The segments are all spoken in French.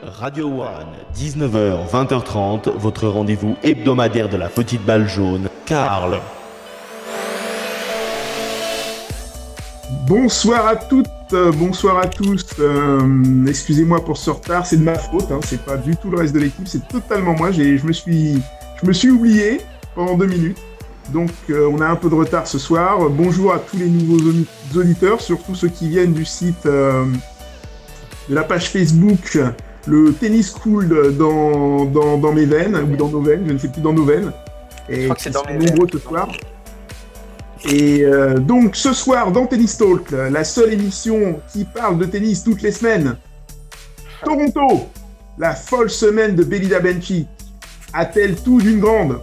Radio One, 19h, 20h30, votre rendez-vous hebdomadaire de la petite balle jaune, Karl. Bonsoir à toutes, bonsoir à tous. Excusez-moi pour ce retard, c'est de ma faute, c'est pas du tout le reste de l'équipe, c'est totalement moi. Je me suis oublié pendant 2 minutes. Donc on a un peu de retard ce soir. Bonjour à tous les nouveaux auditeurs, surtout ceux qui viennent du site de la page Facebook, le tennis cool dans mes veines, ou dans nos veines, je ne sais plus, dans nos veines. Et je crois que c'est dans mes nombreux veines. ce soir. Et donc ce soir dans Tennis Talk, la seule émission qui parle de tennis toutes les semaines, Toronto, la folle semaine de Belinda Bencic, a-t-elle tout d'une grande?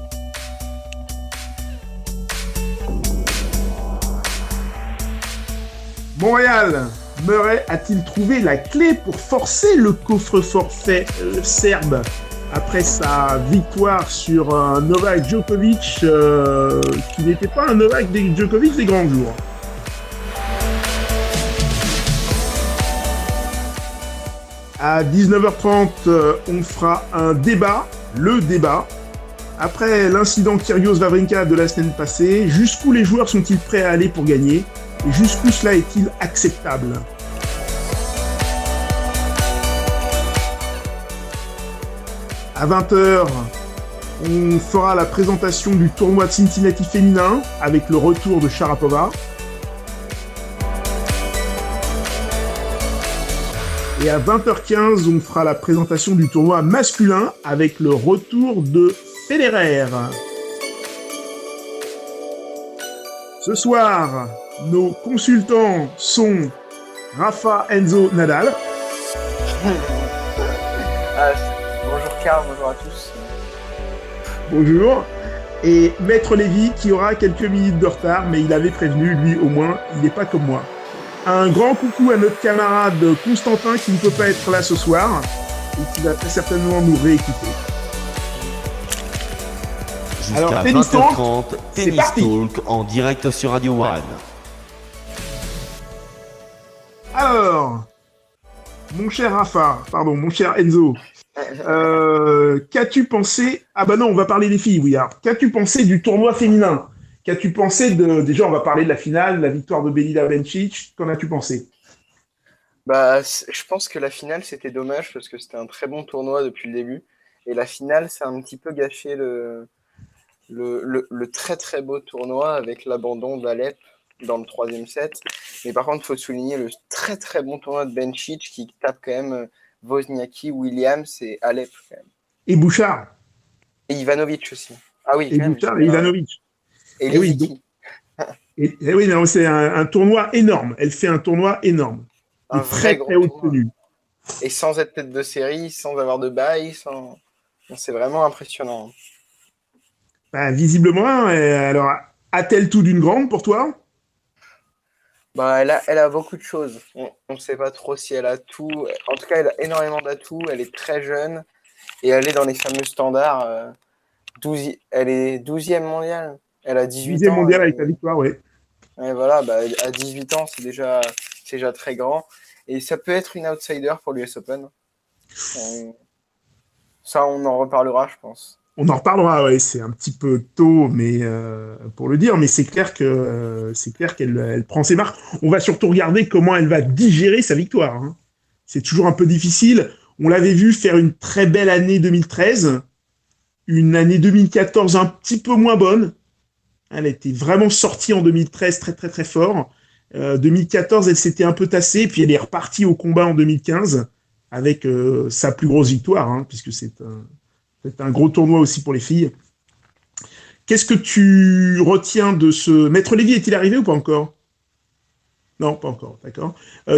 Montréal, Murray a-t-il trouvé la clé pour forcer le coffre-fort serbe après sa victoire sur un Novak Djokovic qui n'était pas un Novak Djokovic des grands jours? À 19h30, on fera un débat, le débat. Après l'incident Kyrgios-Wawrinka de la semaine passée, jusqu'où les joueurs sont-ils prêts à aller pour gagner? Et jusqu'où cela est-il acceptable? À 20h, on fera la présentation du tournoi de Cincinnati féminin avec le retour de Sharapova. Et à 20h15, on fera la présentation du tournoi masculin avec le retour de Federer. Ce soir, nos consultants sont Rafa, Enzo, Nadal. Bonjour Karl, bonjour à tous. Bonjour. Et Maître Lévy qui aura quelques minutes de retard, mais il avait prévenu, lui au moins, il n'est pas comme moi. Un grand coucou à notre camarade Constantin qui ne peut pas être là ce soir et qui va très certainement nous réécouter. Alors, Jusqu'à Tennis Talk, 20h30, c'est Tennis parti. Talk en direct sur Radio One. Alors, mon cher Enzo, qu'as-tu pensé... Ah bah non, on va parler des filles, oui. Alors, qu'as-tu pensé du tournoi féminin? Qu'as-tu pensé de... Déjà, on va parler de la finale, la victoire de Belinda Bencic. Qu'en as-tu pensé? Je pense que la finale, c'était dommage parce que c'était un très bon tournoi depuis le début. Et la finale, c'est un petit peu gâché le très très beau tournoi avec l'abandon d'Alep dans le 3e set. Mais par contre, il faut souligner le très très bon tournoi de Bencic qui tape quand même Wozniacki, Williams et Alep quand même. Et Bouchard. Et Ivanovic aussi. Ah oui, Et quand même. Bouchard et Ivanovic. Et oui, Lisicki. Et oui, non, c'est un tournoi énorme. Elle fait un tournoi énorme. Un Et vrai très, gros très haute tournoi. tenue. Et sans être tête de série, sans avoir de bail, c'est vraiment impressionnant. Bah, visiblement, alors, a-t-elle tout d'une grande pour toi? Elle a beaucoup de choses. On ne sait pas trop si elle a tout. En tout cas, elle a énormément d'atouts. Elle est très jeune et elle est dans les fameux standards. Elle est 12e mondiale. Elle a 18 10e ans. mondial avec la victoire, oui. Et voilà, à 18 ans, c'est déjà très grand. Et ça peut être une outsider pour l'US Open. Ça, on en reparlera, je pense. On en reparlera, ouais, c'est un petit peu tôt, mais pour le dire, mais c'est clair qu'elle elle prend ses marques. On va surtout regarder comment elle va digérer sa victoire, hein. C'est toujours un peu difficile. On l'avait vu faire une très belle année 2013, une année 2014 un petit peu moins bonne. Elle était vraiment sortie en 2013 très très très fort. 2014, elle s'était un peu tassée, puis elle est repartie au combat en 2015 avec sa plus grosse victoire, hein, puisque c'est un gros tournoi aussi pour les filles. Qu'est-ce que tu retiens de ce... Maître Lévy, est-il arrivé ou pas encore? Non, pas encore, d'accord.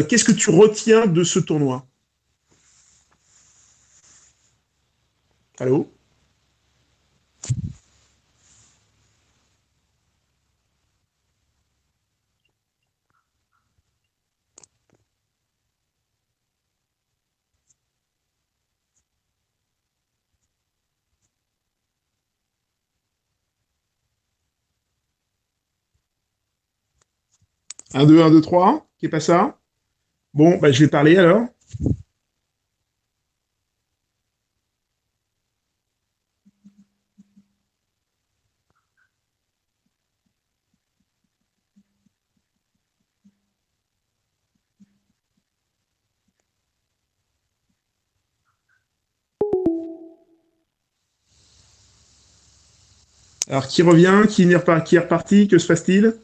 Qu'est-ce que tu retiens de ce tournoi? Allô? Un 2 1 2 3 qui est pas ça? Bon, bah, je vais parler alors. Alors, qui revient? Qui est reparti? Que se passe-t-il?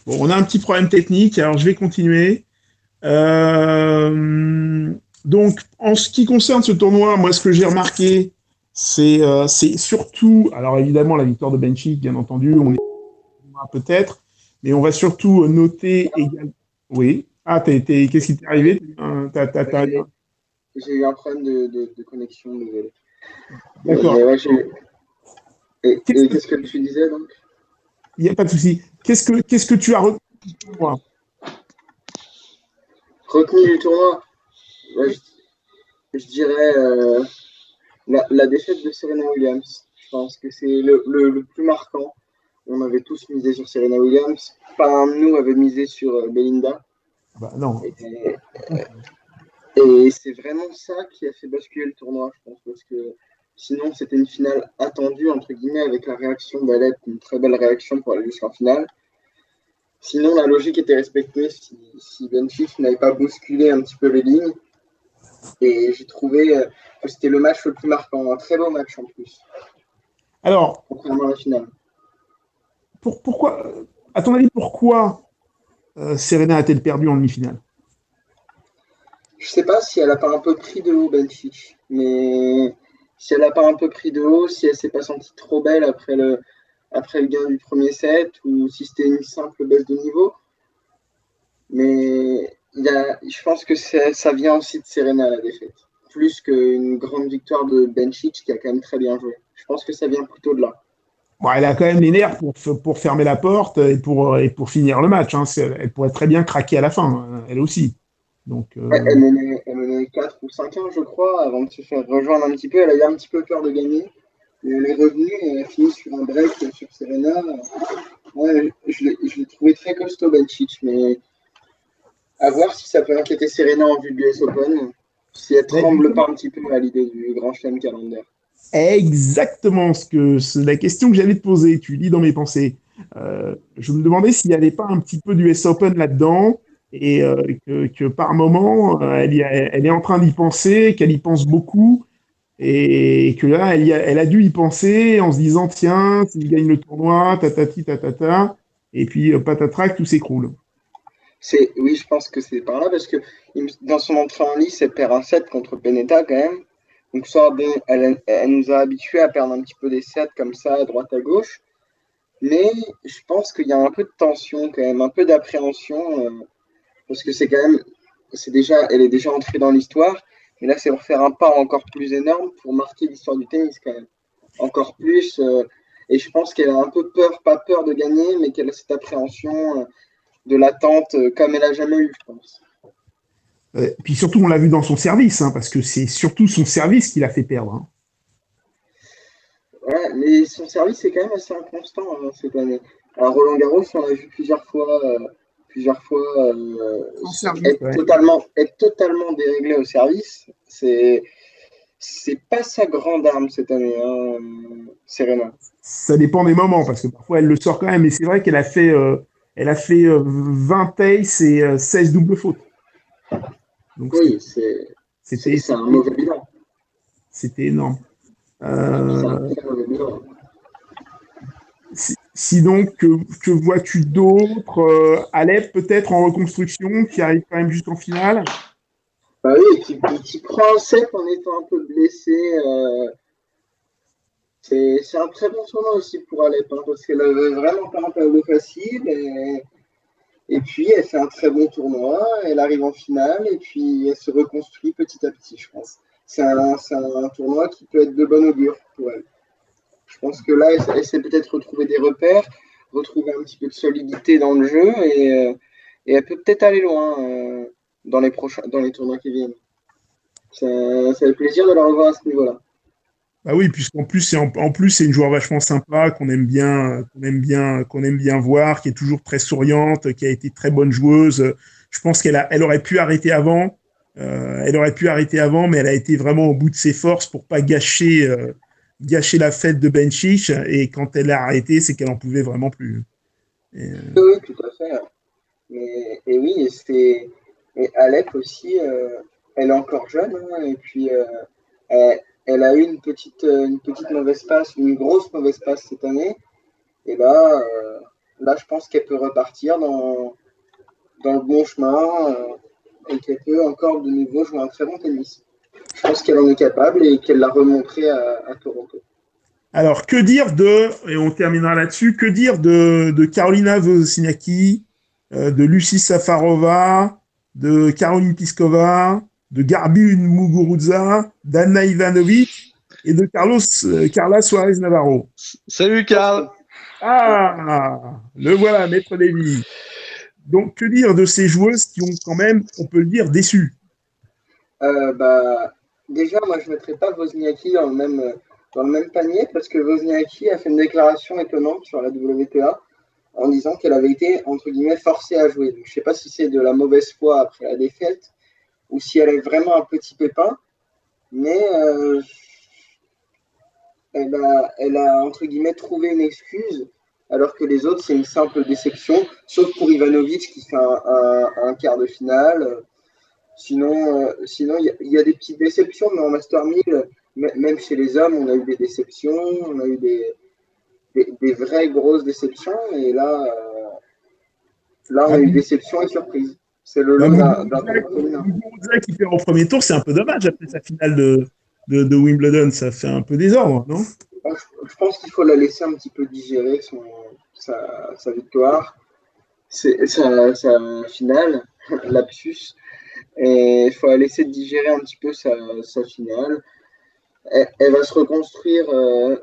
Bon, on a un petit problème technique, alors je vais continuer. Donc, en ce qui concerne ce tournoi, moi, ce que j'ai remarqué, c'est surtout, alors évidemment, la victoire de Benchik, bien entendu, on est peut-être, mais on va surtout noter également. Oui. Ah, qu'est-ce qui t'est arrivé? J'ai eu un problème de connexion, désolé. D'accord. Et qu'est-ce que tu disais donc? Il n'y a pas de souci. Qu'est-ce que tu as retenu du tournoi? Retenu du tournoi? Ouais, je dirais la défaite de Serena Williams. Je pense que c'est le plus marquant. On avait tous misé sur Serena Williams. Pas un de nous avait misé sur Belinda. Bah, non. Et c'est vraiment ça qui a fait basculer le tournoi, je pense, parce que sinon c'était une finale attendue, entre guillemets, avec la réaction d'Alep, une très belle réaction pour aller jusqu'en finale. Sinon, la logique était respectée si Benchik n'avait pas bousculé un petit peu les lignes. Et j'ai trouvé que c'était le match le plus marquant, un très beau match en plus. Alors, contrairement à la finale. Pourquoi, à ton avis, pourquoi Serena a-t-elle perdu en demi-finale? Je ne sais pas si elle n'a pas un peu pris de haut, Benchik, mais si elle n'a pas un peu pris de haut, si elle ne s'est pas sentie trop belle après le gain du premier set, ou si c'était une simple baisse de niveau. Mais je pense que ça vient aussi de Serena, la défaite. Plus qu'une grande victoire de Benchik, qui a quand même très bien joué. Je pense que ça vient plutôt de là. Bon, elle a quand même les nerfs pour fermer la porte et pour finir le match. Hein. Elle pourrait très bien craquer à la fin, elle aussi. Donc, elle menait 4 ou 5-1, je crois, avant de se faire rejoindre un petit peu. Elle a eu un petit peu peur de gagner. Mais elle est revenue et elle a fini sur un break sur Serena. Ouais, je l'ai trouvé très costaud, Benchik, mais à voir si ça peut inquiéter Serena en vue de l'US Open, si elle tremble pas un petit peu à l'idée du Grand Chelem Calendar. Exactement c'est la question que j'allais te poser. Tu lis dans mes pensées. Je me demandais s'il n'y avait pas un petit peu d'US Open là-dedans et que par moment, elle est en train d'y penser, qu'elle y pense beaucoup et que là, elle a dû y penser en se disant tiens, si je gagne le tournoi, tatati tatata, et puis patatrac, tout s'écroule. Oui, je pense que c'est par là parce que dans son entrée en lice, elle perd un set contre Pennetta quand même. Donc ça, bon, elle nous a habitués à perdre un petit peu des sets comme ça, à droite à gauche. Mais je pense qu'il y a un peu de tension quand même, un peu d'appréhension, parce que elle est déjà entrée dans l'histoire. Mais là, c'est pour faire un pas encore plus énorme pour marquer l'histoire du tennis quand même. Encore plus. Et je pense qu'elle a un peu peur, pas peur de gagner, mais qu'elle a cette appréhension de l'attente comme elle n'a jamais eu, je pense. Puis surtout, on l'a vu dans son service, hein, parce que c'est surtout son service qui l'a fait perdre. Hein. Ouais, mais son service est quand même assez inconstant cette année. Alors Roland Garros, on l'a vu plusieurs fois être totalement déréglé au service. C'est pas sa grande arme cette année, hein, Serena. Ça dépend des moments, parce que parfois elle le sort quand même, mais c'est vrai qu'elle a fait 20 aces et 16 doubles fautes. Donc, oui, c'est un mauvais bilan. C'était énorme. C'est un très mauvais bilan. Sinon, que vois-tu d'autre? Alep, peut-être en reconstruction, qui arrive quand même jusqu'en finale. Bah oui, qui prend un set en étant un peu blessé. C'est un très bon tournoi aussi pour Alep, hein, parce qu'elle avait vraiment pas un tableau facile. Et puis, elle fait un très bon tournoi, elle arrive en finale, et puis elle se reconstruit petit à petit, je pense. C'est un tournoi qui peut être de bon augure pour elle. Je pense que là, elle s'est peut-être retrouver des repères, retrouver un petit peu de solidité dans le jeu, et elle peut peut-être aller loin dans les tournois qui viennent. Ça fait plaisir de la revoir à ce niveau-là. Ah oui, puisqu'en plus, en plus, c'est une joueur vachement sympa, qu'on aime bien voir, qui est toujours très souriante, qui a été très bonne joueuse. Je pense elle aurait pu arrêter avant. Elle aurait pu arrêter avant, mais elle a été vraiment au bout de ses forces pour pas gâcher la fête de Benchich. Et quand elle a arrêté, c'est qu'elle en pouvait vraiment plus. Et, Oui, oui, tout à fait. Et oui, et Alep aussi, elle est encore jeune, hein, et puis elle a eu une petite mauvaise passe, une grosse mauvaise passe cette année. Et là, je pense qu'elle peut repartir dans le bon chemin et qu'elle peut encore de nouveau jouer un très bon tennis. Je pense qu'elle en est capable et qu'elle l'a remontré à Toronto. alors, et on terminera là-dessus, que dire de Carolina Wozniacki, de Lucie Safarova, de Caroline Pliskova, de Garbine Muguruza, d'Anna Ivanovic et de Carla Suarez Navarro. Salut Karl. Ah, le voilà, Maître Lévy. Donc, que dire de ces joueuses qui ont quand même, on peut le dire, déçu? Bah, déjà, moi, je ne mettrais pas Wozniacki dans le même panier parce que Wozniacki a fait une déclaration étonnante sur la WTA en disant qu'elle avait été, entre guillemets, forcée à jouer. Donc, je ne sais pas si c'est de la mauvaise foi après la défaite ou si elle est vraiment un petit pépin, mais elle a, entre guillemets, trouvé une excuse alors que les autres, c'est une simple déception, sauf pour Ivanovic qui fait un quart de finale. Sinon, il y a des petites déceptions, mais en Master 1000, même chez les hommes, on a eu des déceptions, on a eu des vraies grosses déceptions, et là, on Ah, a eu déception et surprise. C'est le bah, lot d'un tournoi féminin. Muguruza qui perd au premier tour, c'est un peu dommage après sa finale de Wimbledon. Ça fait un peu désordre, non? Je pense qu'il faut la laisser un petit peu digérer sa victoire, sa finale, lapsus, et il faut la laisser digérer un petit peu sa finale. Elle va se reconstruire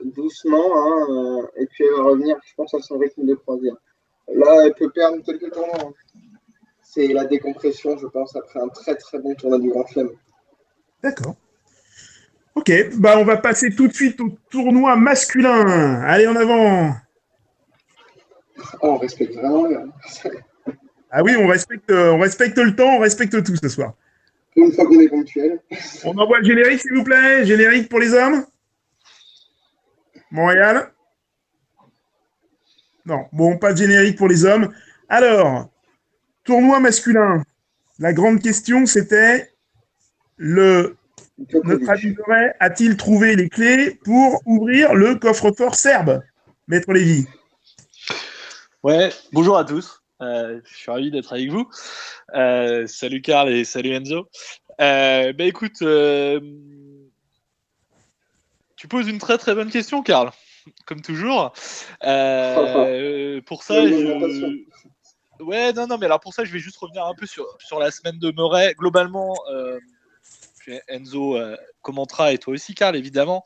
doucement, hein, et puis elle va revenir, je pense, à son rythme de croisière. Là, elle peut perdre quelques tournois, hein. C'est la décompression, je pense, après un très très bon tournoi du Grand Chelem. D'accord. Ok, bah on va passer tout de suite au tournoi masculin. Allez, en avant. Oh, on respecte vraiment. Ah oui, on respecte le temps, on respecte tout ce soir. Une fois qu'on est ponctuel. On envoie le générique, s'il vous plaît. Générique pour les hommes. Montréal. Non, bon, pas de générique pour les hommes. Alors, tournoi masculin. La grande question, c'était notre ami Djokovic. Murray a-t-il trouvé les clés pour ouvrir le coffre-fort serbe, Maître Lévy? Ouais, bonjour à tous. Je suis ravi d'être avec vous. Salut Karl et salut Enzo. Écoute, tu poses une très très bonne question, Karl, comme toujours. Pour ça, ouais, non, mais alors pour ça, je vais juste revenir un peu sur la semaine de Murray. Globalement, Enzo commentera et toi aussi, Karl, évidemment.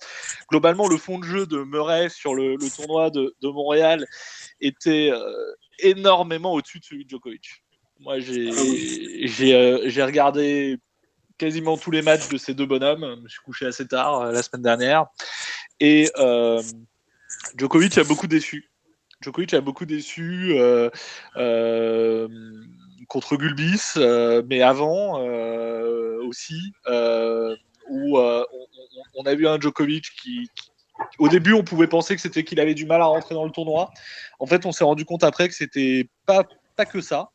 Globalement, le fond de jeu de Murray sur le tournoi de Montréal était énormément au-dessus de celui de Djokovic. Moi, j'ai regardé quasiment tous les matchs de ces deux bonhommes. Je me suis couché assez tard la semaine dernière. Et Djokovic a beaucoup déçu. Djokovic a beaucoup déçu contre Gulbis, mais avant aussi, où on a vu un Djokovic qui au début, on pouvait penser que c'était qu'il avait du mal à rentrer dans le tournoi. En fait, on s'est rendu compte après que c'était pas que ça.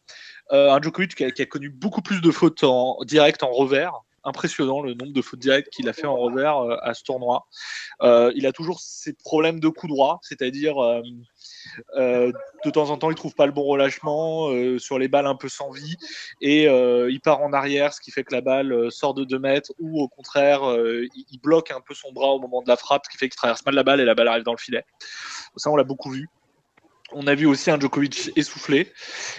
Un Djokovic qui a connu beaucoup plus de fautes en direct en revers. Impressionnant le nombre de fautes directes qu'il a fait en revers à ce tournoi. Il a toujours ses problèmes de coup droit, c'est-à-dire de temps en temps, il trouve pas le bon relâchement sur les balles un peu sans vie et il part en arrière, ce qui fait que la balle sort de 2 mètres ou au contraire, il bloque un peu son bras au moment de la frappe, ce qui fait qu'il traverse mal la balle et la balle arrive dans le filet. Ça, on l'a beaucoup vu. On a vu aussi un Djokovic essoufflé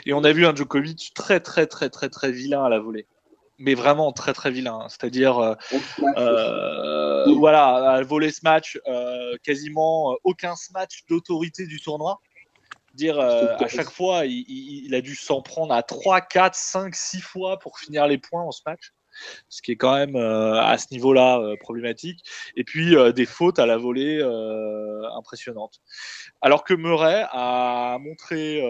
et on a vu un Djokovic très, très, très, très, très vilain à la volée. Mais vraiment très très vilain, c'est-à-dire voilà, à voler ce match, quasiment aucun match d'autorité du tournoi. Dire à chaque fois, il a dû s'en prendre à 3, 4, 5, 6 fois pour finir les points en ce match. ce qui est quand même à ce niveau-là problématique. Et puis des fautes à la volée impressionnantes. Alors que Murray a montré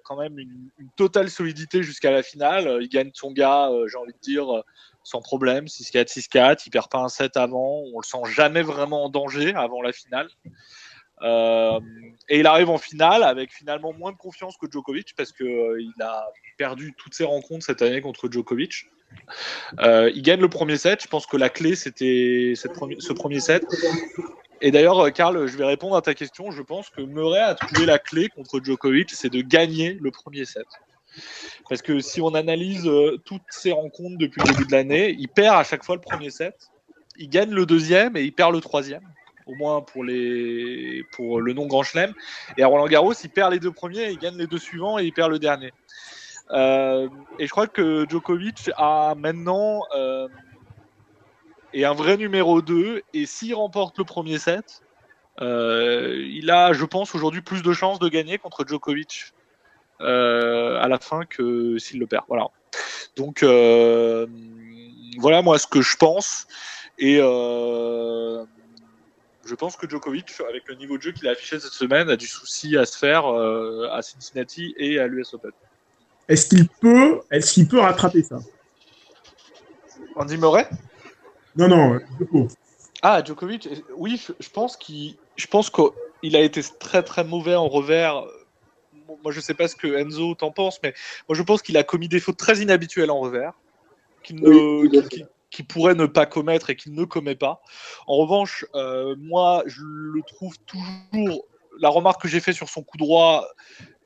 quand même une totale solidité jusqu'à la finale. Il gagne Tsonga, j'ai envie de dire, sans problème, 6-4, 6-4. Il perd pas un set avant. On le sent jamais vraiment en danger avant la finale. Et il arrive en finale avec finalement moins de confiance que Djokovic parce qu'il a perdu toutes ses rencontres cette année contre Djokovic. Il gagne le premier set. Je pense que la clé, c'était ce premier set. Et d'ailleurs, Karl, je vais répondre à ta question. Je pense que Murray a trouvé la clé contre Djokovic, c'est de gagner le premier set. Parce que si on analyse toutes ses rencontres depuis le début de l'année, il perd à chaque fois le premier set. Il gagne le deuxième et il perd le troisième. Au moins pour le non-Grand Chelem. Et à Roland-Garros, il perd les deux premiers, il gagne les deux suivants et il perd le dernier. Et je crois que Djokovic a maintenant est un vrai numéro 2. Et s'il remporte le premier set, il a, je pense, aujourd'hui plus de chances de gagner contre Djokovic à la fin que s'il le perd. Voilà. Donc, voilà moi ce que je pense. Et je pense que Djokovic, avec le niveau de jeu qu'il a affiché cette semaine, a du souci à se faire à Cincinnati et à l'US Open. Est-ce qu'il peut rattraper ça? Andy Murray? Non, Djoko. Ah, Djokovic, oui, je pense qu'il a été très très mauvais en revers. Moi, je sais pas ce que Enzo t'en pense, mais moi, je pense qu'il a commis des fautes très inhabituelles en revers, qu'il pourrait ne pas commettre et qu'il ne commet pas. En revanche, moi, je le trouve toujours... La remarque que j'ai faite sur son coup droit,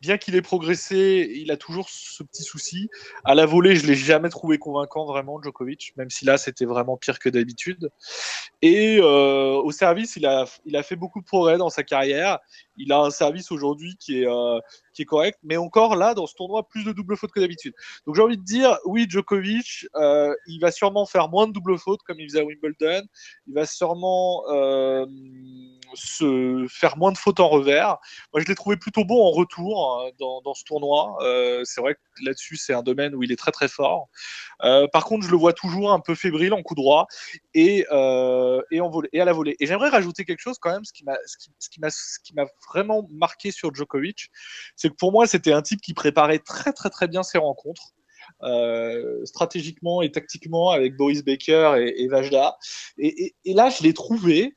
bien qu'il ait progressé, il a toujours ce petit souci. À la volée, je ne l'ai jamais trouvé convaincant, vraiment, Djokovic, même si là, c'était vraiment pire que d'habitude. Et au service, il a fait beaucoup de progrès dans sa carrière. Il a un service aujourd'hui qui est correct, mais encore là, dans ce tournoi, plus de double fautes que d'habitude. Donc j'ai envie de dire, oui, Djokovic, il va sûrement faire moins de double fautes comme il faisait à Wimbledon. Il va sûrement se faire moins de fautes en revers. Moi, je l'ai trouvé plutôt bon en retour dans ce tournoi. C'est vrai que là-dessus, c'est un domaine où il est très très fort. Par contre, je le vois toujours un peu fébrile en coup droit et à la volée. Et j'aimerais rajouter quelque chose quand même, ce qui m'a vraiment marqué sur Djokovic, c'est que pour moi, c'était un type qui préparait très très très bien ses rencontres. Stratégiquement et tactiquement avec Boris Becker et Vajda. Et là, je l'ai trouvé.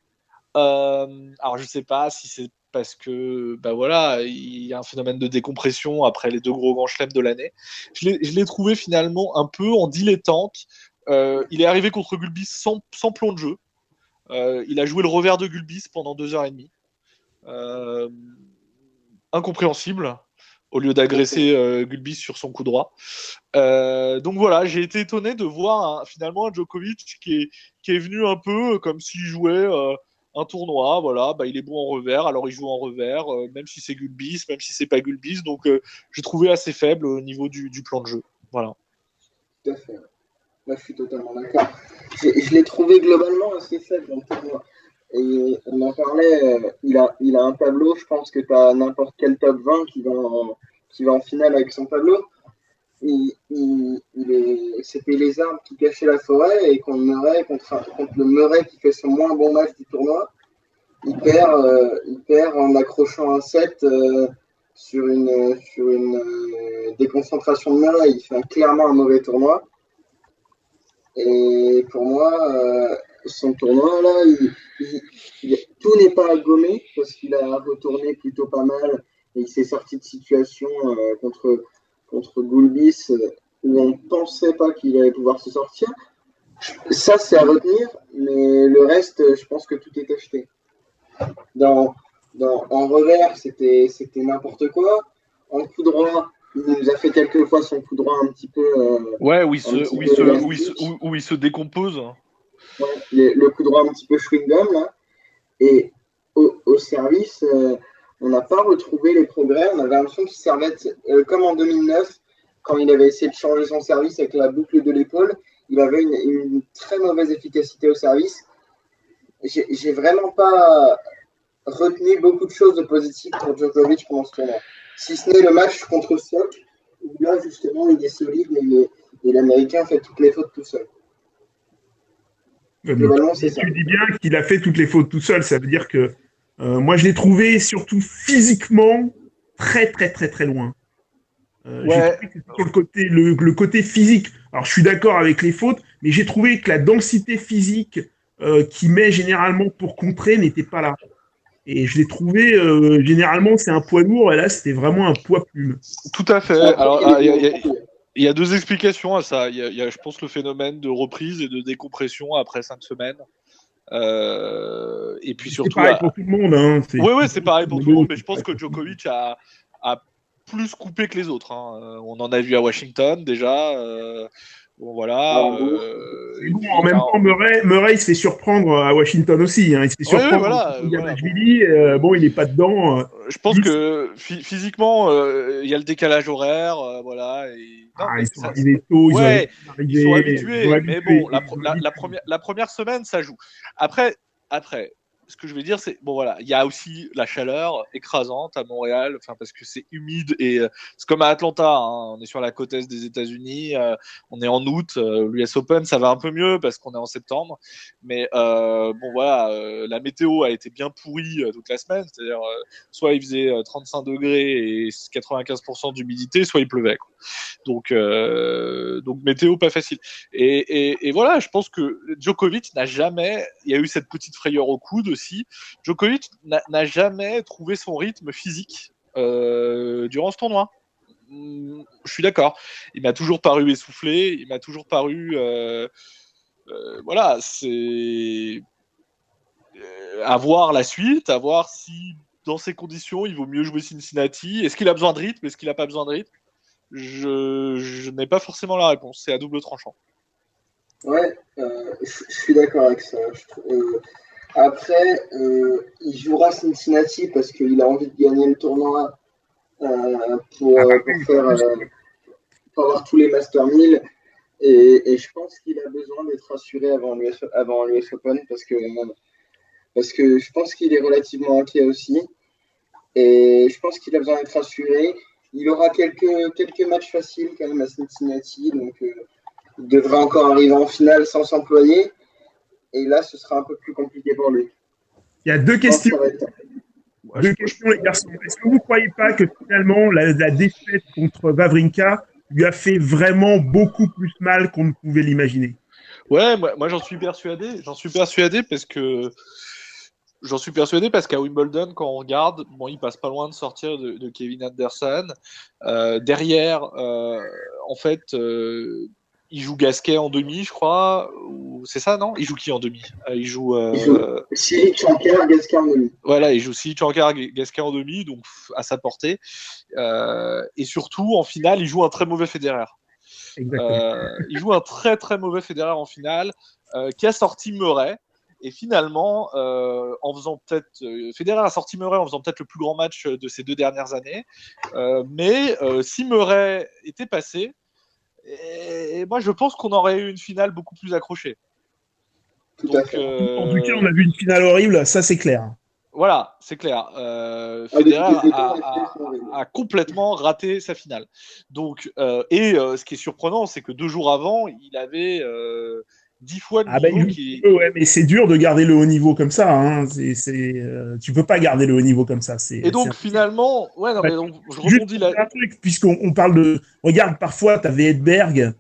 Alors, je sais pas si c'est parce que voilà, il y a un phénomène de décompression après les deux gros grands chelems de l'année. Je l'ai trouvé finalement un peu en dilettante. Il est arrivé contre Gulbis sans plan de jeu. Il a joué le revers de Gulbis pendant 2h30. Incompréhensible, au lieu d'agresser Gulbis sur son coup droit. Donc voilà, j'ai été étonné de voir finalement un Djokovic qui est venu un peu comme s'il jouait un tournoi. Voilà, il est bon en revers, alors il joue en revers, même si c'est Gulbis, même si c'est pas Gulbis. Donc j'ai trouvé assez faible au niveau du plan de jeu. Voilà. Tout à fait. Moi, je suis totalement d'accord. Je l'ai trouvé globalement assez faible dans le tournoi. Et on en parlait, il a un tableau, je pense que tu as n'importe quel top 20 qui va en finale avec son tableau. C'était les arbres qui cachaient la forêt et contre le Murray qui fait son moins bon match du tournoi, il perd en accrochant un set sur une déconcentration de Murray. Il fait clairement un mauvais tournoi. Et pour moi, son tournoi, là, tout n'est pas à gommer parce qu'il a retourné plutôt pas mal et il s'est sorti de situation contre Gulbis où on ne pensait pas qu'il allait pouvoir se sortir. Ça, c'est à retenir, mais le reste, je pense que tout est acheté. En revers, c'était n'importe quoi. En coup droit, il nous a fait quelques fois son coup droit un petit peu. Où il se décompose. Ouais, le coup droit un petit peu chewing-gum, là. Et au service, on n'a pas retrouvé les progrès. On avait l'impression qu'il servait comme en 2009, quand il avait essayé de changer son service avec la boucle de l'épaule. Il avait une très mauvaise efficacité au service. J'ai vraiment pas retenu beaucoup de choses de positives pour Djokovic pendant ce tournoi. Si ce n'est le match contre Sock, où là, justement, il est solide et l'Américain fait toutes les fautes tout seul. Globalement, c'est ça. Tu dis bien qu'il a fait toutes les fautes tout seul. Ça veut dire que moi, je l'ai trouvé surtout physiquement très, très, très, très loin. J'ai trouvé que c'était sur le côté physique. Alors, je suis d'accord avec les fautes, mais j'ai trouvé que la densité physique qu'il met généralement pour contrer n'était pas là. Et je l'ai trouvé, généralement, c'est un poids lourd, et là, c'était vraiment un poids plume. Tout à fait. Alors, il y a deux explications à ça. Il y a, je pense, le phénomène de reprise et de décompression après 5 semaines. Et puis surtout. C'est pareil pour tout le monde. Hein. Oui, c'est pareil pour tout le monde, mais je pense que Djokovic a plus coupé que les autres. Hein. On en a vu à Washington déjà. Bon, voilà. En même temps, Murray, il se fait surprendre à Washington aussi. Hein. Il se fait surprendre. Bon, il n'est pas dedans. Je pense que physiquement, il y a le décalage horaire. Voilà. Et... Non, ils sont arrivés tôt. Ils sont habitués. Mais bon, la première semaine, ça joue. Après, ce que je vais dire, c'est bon voilà, il y a aussi la chaleur écrasante à Montréal, parce que c'est humide et c'est comme à Atlanta, hein, on est sur la côte est des États-Unis, on est en août, l'US Open ça va un peu mieux parce qu'on est en septembre, mais bon voilà, la météo a été bien pourrie toute la semaine, c'est-à-dire soit il faisait 35 degrés et 95% d'humidité, soit il pleuvait, quoi. Donc météo pas facile. Et voilà, je pense que Djokovic n'a jamais, il y a eu cette petite frayeur au coude aussi, Djokovic n'a jamais trouvé son rythme physique durant ce tournoi. Je suis d'accord. Il m'a toujours paru essoufflé, il m'a toujours paru voilà, c'est à voir la suite, à voir si dans ces conditions il vaut mieux jouer Cincinnati. Est-ce qu'il a besoin de rythme, est-ce qu'il n'a pas besoin de rythme? Je n'ai pas forcément la réponse, c'est à double tranchant. Ouais, je suis d'accord avec ça. Après, il jouera Cincinnati parce qu'il a envie de gagner le tournoi pour avoir tous les Master 1000. Et je pense qu'il a besoin d'être rassuré avant l'US Open parce que je pense qu'il est relativement inquiet aussi. Et je pense qu'il a besoin d'être rassuré. Il aura quelques matchs faciles quand même à Cincinnati, donc il devrait encore arriver en finale sans s'employer. Et là, ce sera un peu plus compliqué pour lui. Il y a deux questions. Les garçons. Est-ce que vous ne croyez pas que finalement, la défaite contre Wawrinka lui a fait vraiment beaucoup plus mal qu'on ne pouvait l'imaginer? Ouais, moi j'en suis persuadé. J'en suis persuadé parce qu'à Wimbledon, quand on regarde, bon, il passe pas loin de sortir de Kevin Anderson. Derrière, en fait, il joue Gasquet en demi, je crois. C'est ça, non? Il joue qui en demi? Il joue Cilic, Chankar, Gasquet en demi. Voilà, il joue Cilic, Chankar, Gasquet en demi, donc à sa portée. Et surtout, en finale, il joue un très mauvais Federer. Il joue un très très mauvais Federer en finale, qui a sorti Murray. Et finalement, Federer a sorti Murray en faisant peut-être le plus grand match de ces 2 dernières années. Mais si Murray était passé, et moi je pense qu'on aurait eu une finale beaucoup plus accrochée. Donc, en tout cas, on a vu une finale horrible, ça c'est clair. Voilà, c'est clair. Federer a complètement raté sa finale. Donc, ce qui est surprenant, c'est que 2 jours avant, il avait 10 fois le niveau qui... Ouais, mais c'est dur de garder le haut niveau comme ça. Hein. Tu peux pas garder le haut niveau comme ça. Et donc, finalement... Ouais, non, mais donc, je rebondis là... Un truc, puisqu'on parle de... Regarde, parfois, t'avais Edberg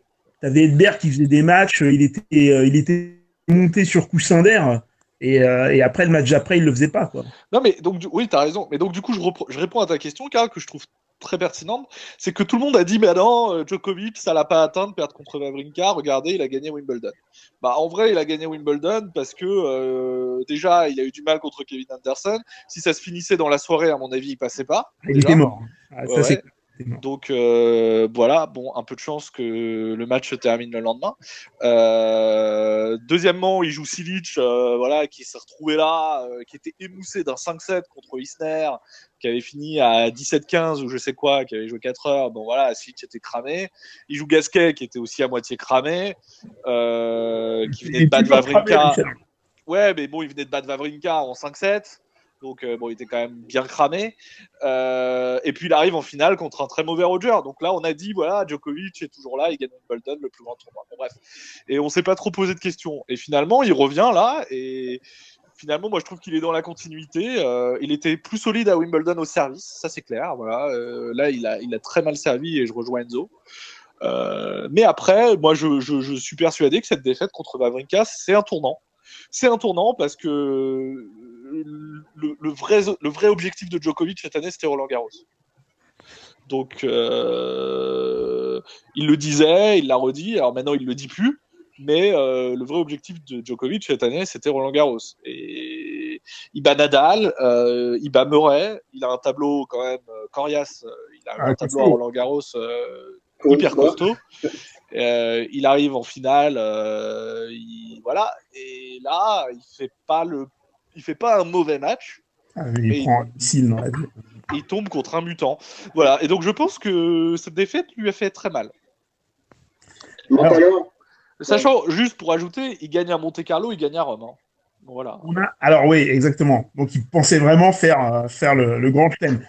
qui faisait des matchs, il était monté sur coussin d'air, et après, le match d'après, il le faisait pas, quoi. Non, mais donc, oui, t'as raison. Mais donc, du coup, je réponds à ta question, Karl, que je trouve très pertinente, c'est que tout le monde a dit mais non, Djokovic ça l'a pas atteint de perdre contre Wawrinka, regardez il a gagné Wimbledon. Bah en vrai il a gagné Wimbledon parce que déjà il a eu du mal contre Kevin Anderson, si ça se finissait dans la soirée à mon avis il passait pas. Il était mort. Ouais. Donc voilà, bon, un peu de chance que le match se termine le lendemain. Deuxièmement, il joue Cilic, voilà, qui s'est retrouvé là, qui était émoussé d'un 5-7 contre Isner, qui avait fini à 17-15 ou je sais quoi, qui avait joué 4 heures. Bon voilà, Cilic était cramé. Il joue Gasquet, qui était aussi à moitié cramé, qui venait de battre Wawrinka. Ouais, mais bon, il venait de battre Wawrinka en 5-7. Donc bon, il était quand même bien cramé. Et puis il arrive en finale contre un très mauvais Roger. Donc là, on a dit voilà, Djokovic est toujours là, il gagne Wimbledon, le plus grand tournoi. Bon, bref. Et on s'est pas trop posé de questions. Et finalement, il revient là. Et finalement, moi, je trouve qu'il est dans la continuité. Il était plus solide à Wimbledon au service, ça c'est clair. Voilà. Là, il a très mal servi et je rejoins Enzo. Mais après, moi, je suis persuadé que cette défaite contre Wawrinka, c'est un tournant. C'est un tournant parce que le vrai objectif de Djokovic cette année, c'était Roland Garros. Donc, il le disait, il l'a redit. Alors maintenant, il le dit plus. Mais le vrai objectif de Djokovic cette année, c'était Roland Garros. Et il bat Nadal, il bat Murray. Il a un tableau quand même coriace. Il a un tableau à Roland Garros hyper costaud. Il arrive en finale, voilà. Et là, il fait pas un mauvais match. Il prend un missile dans la vie. Il tombe contre un mutant. Voilà. Et donc je pense que cette défaite lui a fait très mal. Sachant, juste pour ajouter, il gagne à Monte-Carlo, il gagne à Rome. Hein. Voilà. Alors oui, exactement. Donc il pensait vraiment faire le grand chelem.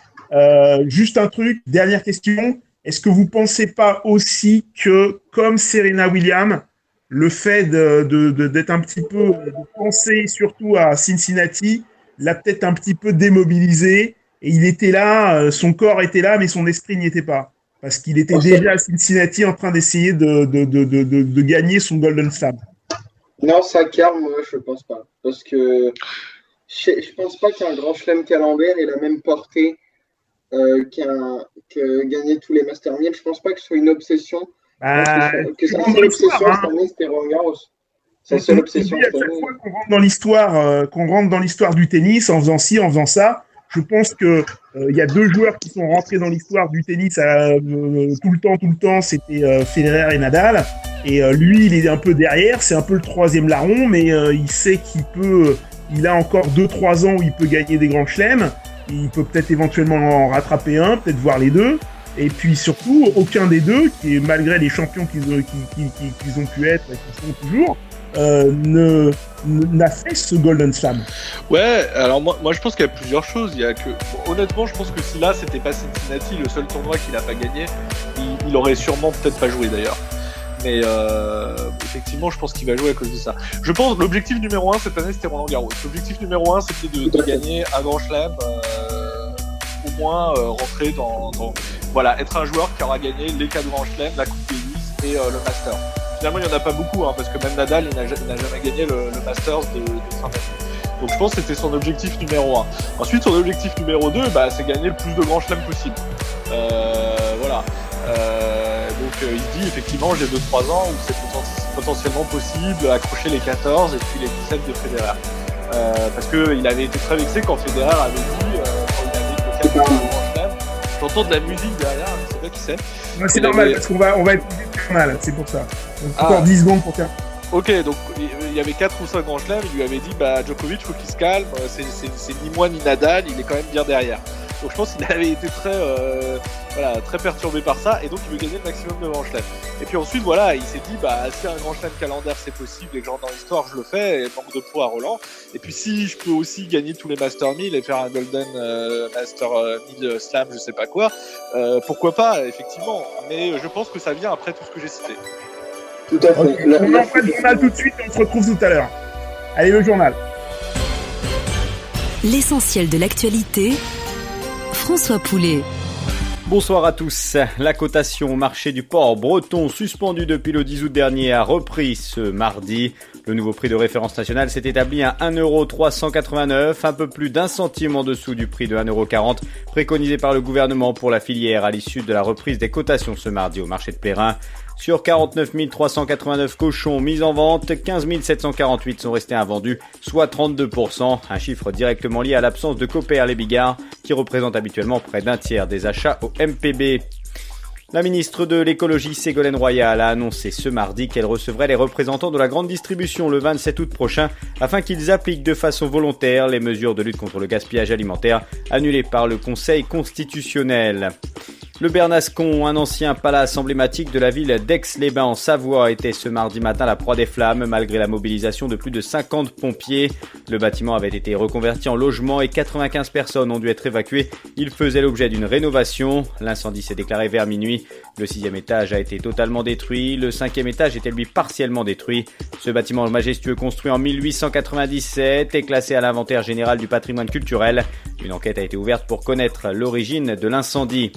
Juste un truc, dernière question. Est-ce que vous pensez pas aussi que, comme Serena Williams, le fait d'être un petit peu, de penser surtout à Cincinnati, l'a peut-être un petit peu démobilisé, et il était là, son corps était là, mais son esprit n'y était pas. Parce qu'il était déjà à Cincinnati en train d'essayer de gagner son Golden Slam. Non, ça calme, moi, je pense pas. Parce que je pense pas qu'un grand chelem calendaire ait la même portée que gagner tous les Master 1000. Je pense pas que ce soit une obsession. Que sa seule obsession cette année, c'était Roland Garros. Sa seule obsession cette année. Fois qu'on rentre dans l'histoire du tennis en faisant ci, en faisant ça, je pense que y a deux joueurs qui sont rentrés dans l'histoire du tennis tout le temps, c'était Federer et Nadal. Et lui, il est un peu derrière, c'est un peu le troisième larron, mais il sait il a encore 2-3 ans où il peut gagner des grands chelems. Il peut peut-être éventuellement en rattraper un, peut-être voir les deux. Et puis surtout, aucun des deux, qui malgré les champions qu'ils ont pu être et qu'ils sont toujours, n'a fait ce Golden Slam. Ouais, alors moi je pense qu'il y a plusieurs choses. Honnêtement, je pense que si là c'était pas Cincinnati, le seul tournoi qu'il n'a pas gagné, il aurait sûrement peut-être pas joué d'ailleurs. Mais effectivement, je pense qu'il va jouer à cause de ça. Je pense que l'objectif numéro 1 cette année, c'était Roland Garros. L'objectif numéro 1, c'était de gagner un grand chelem, au moins rentrer voilà, être un joueur qui aura gagné les 4 grands chelems, la Coupe Davis et le Masters. Finalement, il n'y en a pas beaucoup, hein, parce que même Nadal, il n'a jamais gagné le Masters de fin d'année. Donc je pense que c'était son objectif numéro 1. Ensuite, son objectif numéro 2, c'est gagner le plus de grands chelems possible. Voilà. Donc il se dit effectivement j'ai 2-3 ans où c'est potentiellement possible accrocher les 14 et puis les 17 de Federer. Parce qu'il avait été très vexé quand Federer avait dit quand il avait été 4 Grand Chelem. J'entends de la musique derrière, je ne sais pas qui c'est. Ouais, c'est normal parce qu'on va être mal, c'est pour ça. Donc encore 10 secondes pour faire. Ok, donc il y avait 4 ou 5 grands chelems, il lui avait dit Djokovic, faut qu'il se calme, c'est ni moi ni Nadal, il est quand même bien derrière. Donc je pense qu'il avait été très perturbé par ça, et donc il veut gagner le maximum de grands chelems. Et puis ensuite, voilà, il s'est dit, si un grand chelem calendaire c'est possible et que j'en ai dans l'histoire, je le fais, et manque de poids à Roland. Et puis si je peux aussi gagner tous les Master 1000 et faire un Golden Master 1000 Slam, je sais pas quoi, pourquoi pas, effectivement. Mais je pense que ça vient après tout ce que j'ai cité. Tout à fait. Okay. On en fait le journal tout de suite, on se retrouve tout à l'heure. Allez, le journal. L'essentiel de l'actualité, François Poulet. Bonsoir à tous. La cotation au marché du port breton, suspendue depuis le 10 août dernier, a repris ce mardi. Le nouveau prix de référence national s'est établi à 1,389 €, un peu plus d'1 centime en dessous du prix de 1,40 € préconisé par le gouvernement pour la filière à l'issue de la reprise des cotations ce mardi au marché de Plérin. Sur 49 389 cochons mis en vente, 15 748 sont restés invendus, soit 32%, un chiffre directement lié à l'absence de Copper les Bigards, qui représente habituellement près d'un tiers des achats au MPB. La ministre de l'écologie Ségolène Royal a annoncé ce mardi qu'elle recevrait les représentants de la grande distribution le 27 août prochain afin qu'ils appliquent de façon volontaire les mesures de lutte contre le gaspillage alimentaire annulées par le Conseil constitutionnel. Le Bernascon, un ancien palace emblématique de la ville d'Aix-les-Bains en Savoie, était ce mardi matin la proie des flammes malgré la mobilisation de plus de 50 pompiers. Le bâtiment avait été reconverti en logement et 95 personnes ont dû être évacuées. Il faisait l'objet d'une rénovation. L'incendie s'est déclaré vers minuit. Le 6e étage a été totalement détruit. Le 5e étage était lui partiellement détruit. Ce bâtiment majestueux construit en 1897 est classé à l'inventaire général du patrimoine culturel. Une enquête a été ouverte pour connaître l'origine de l'incendie.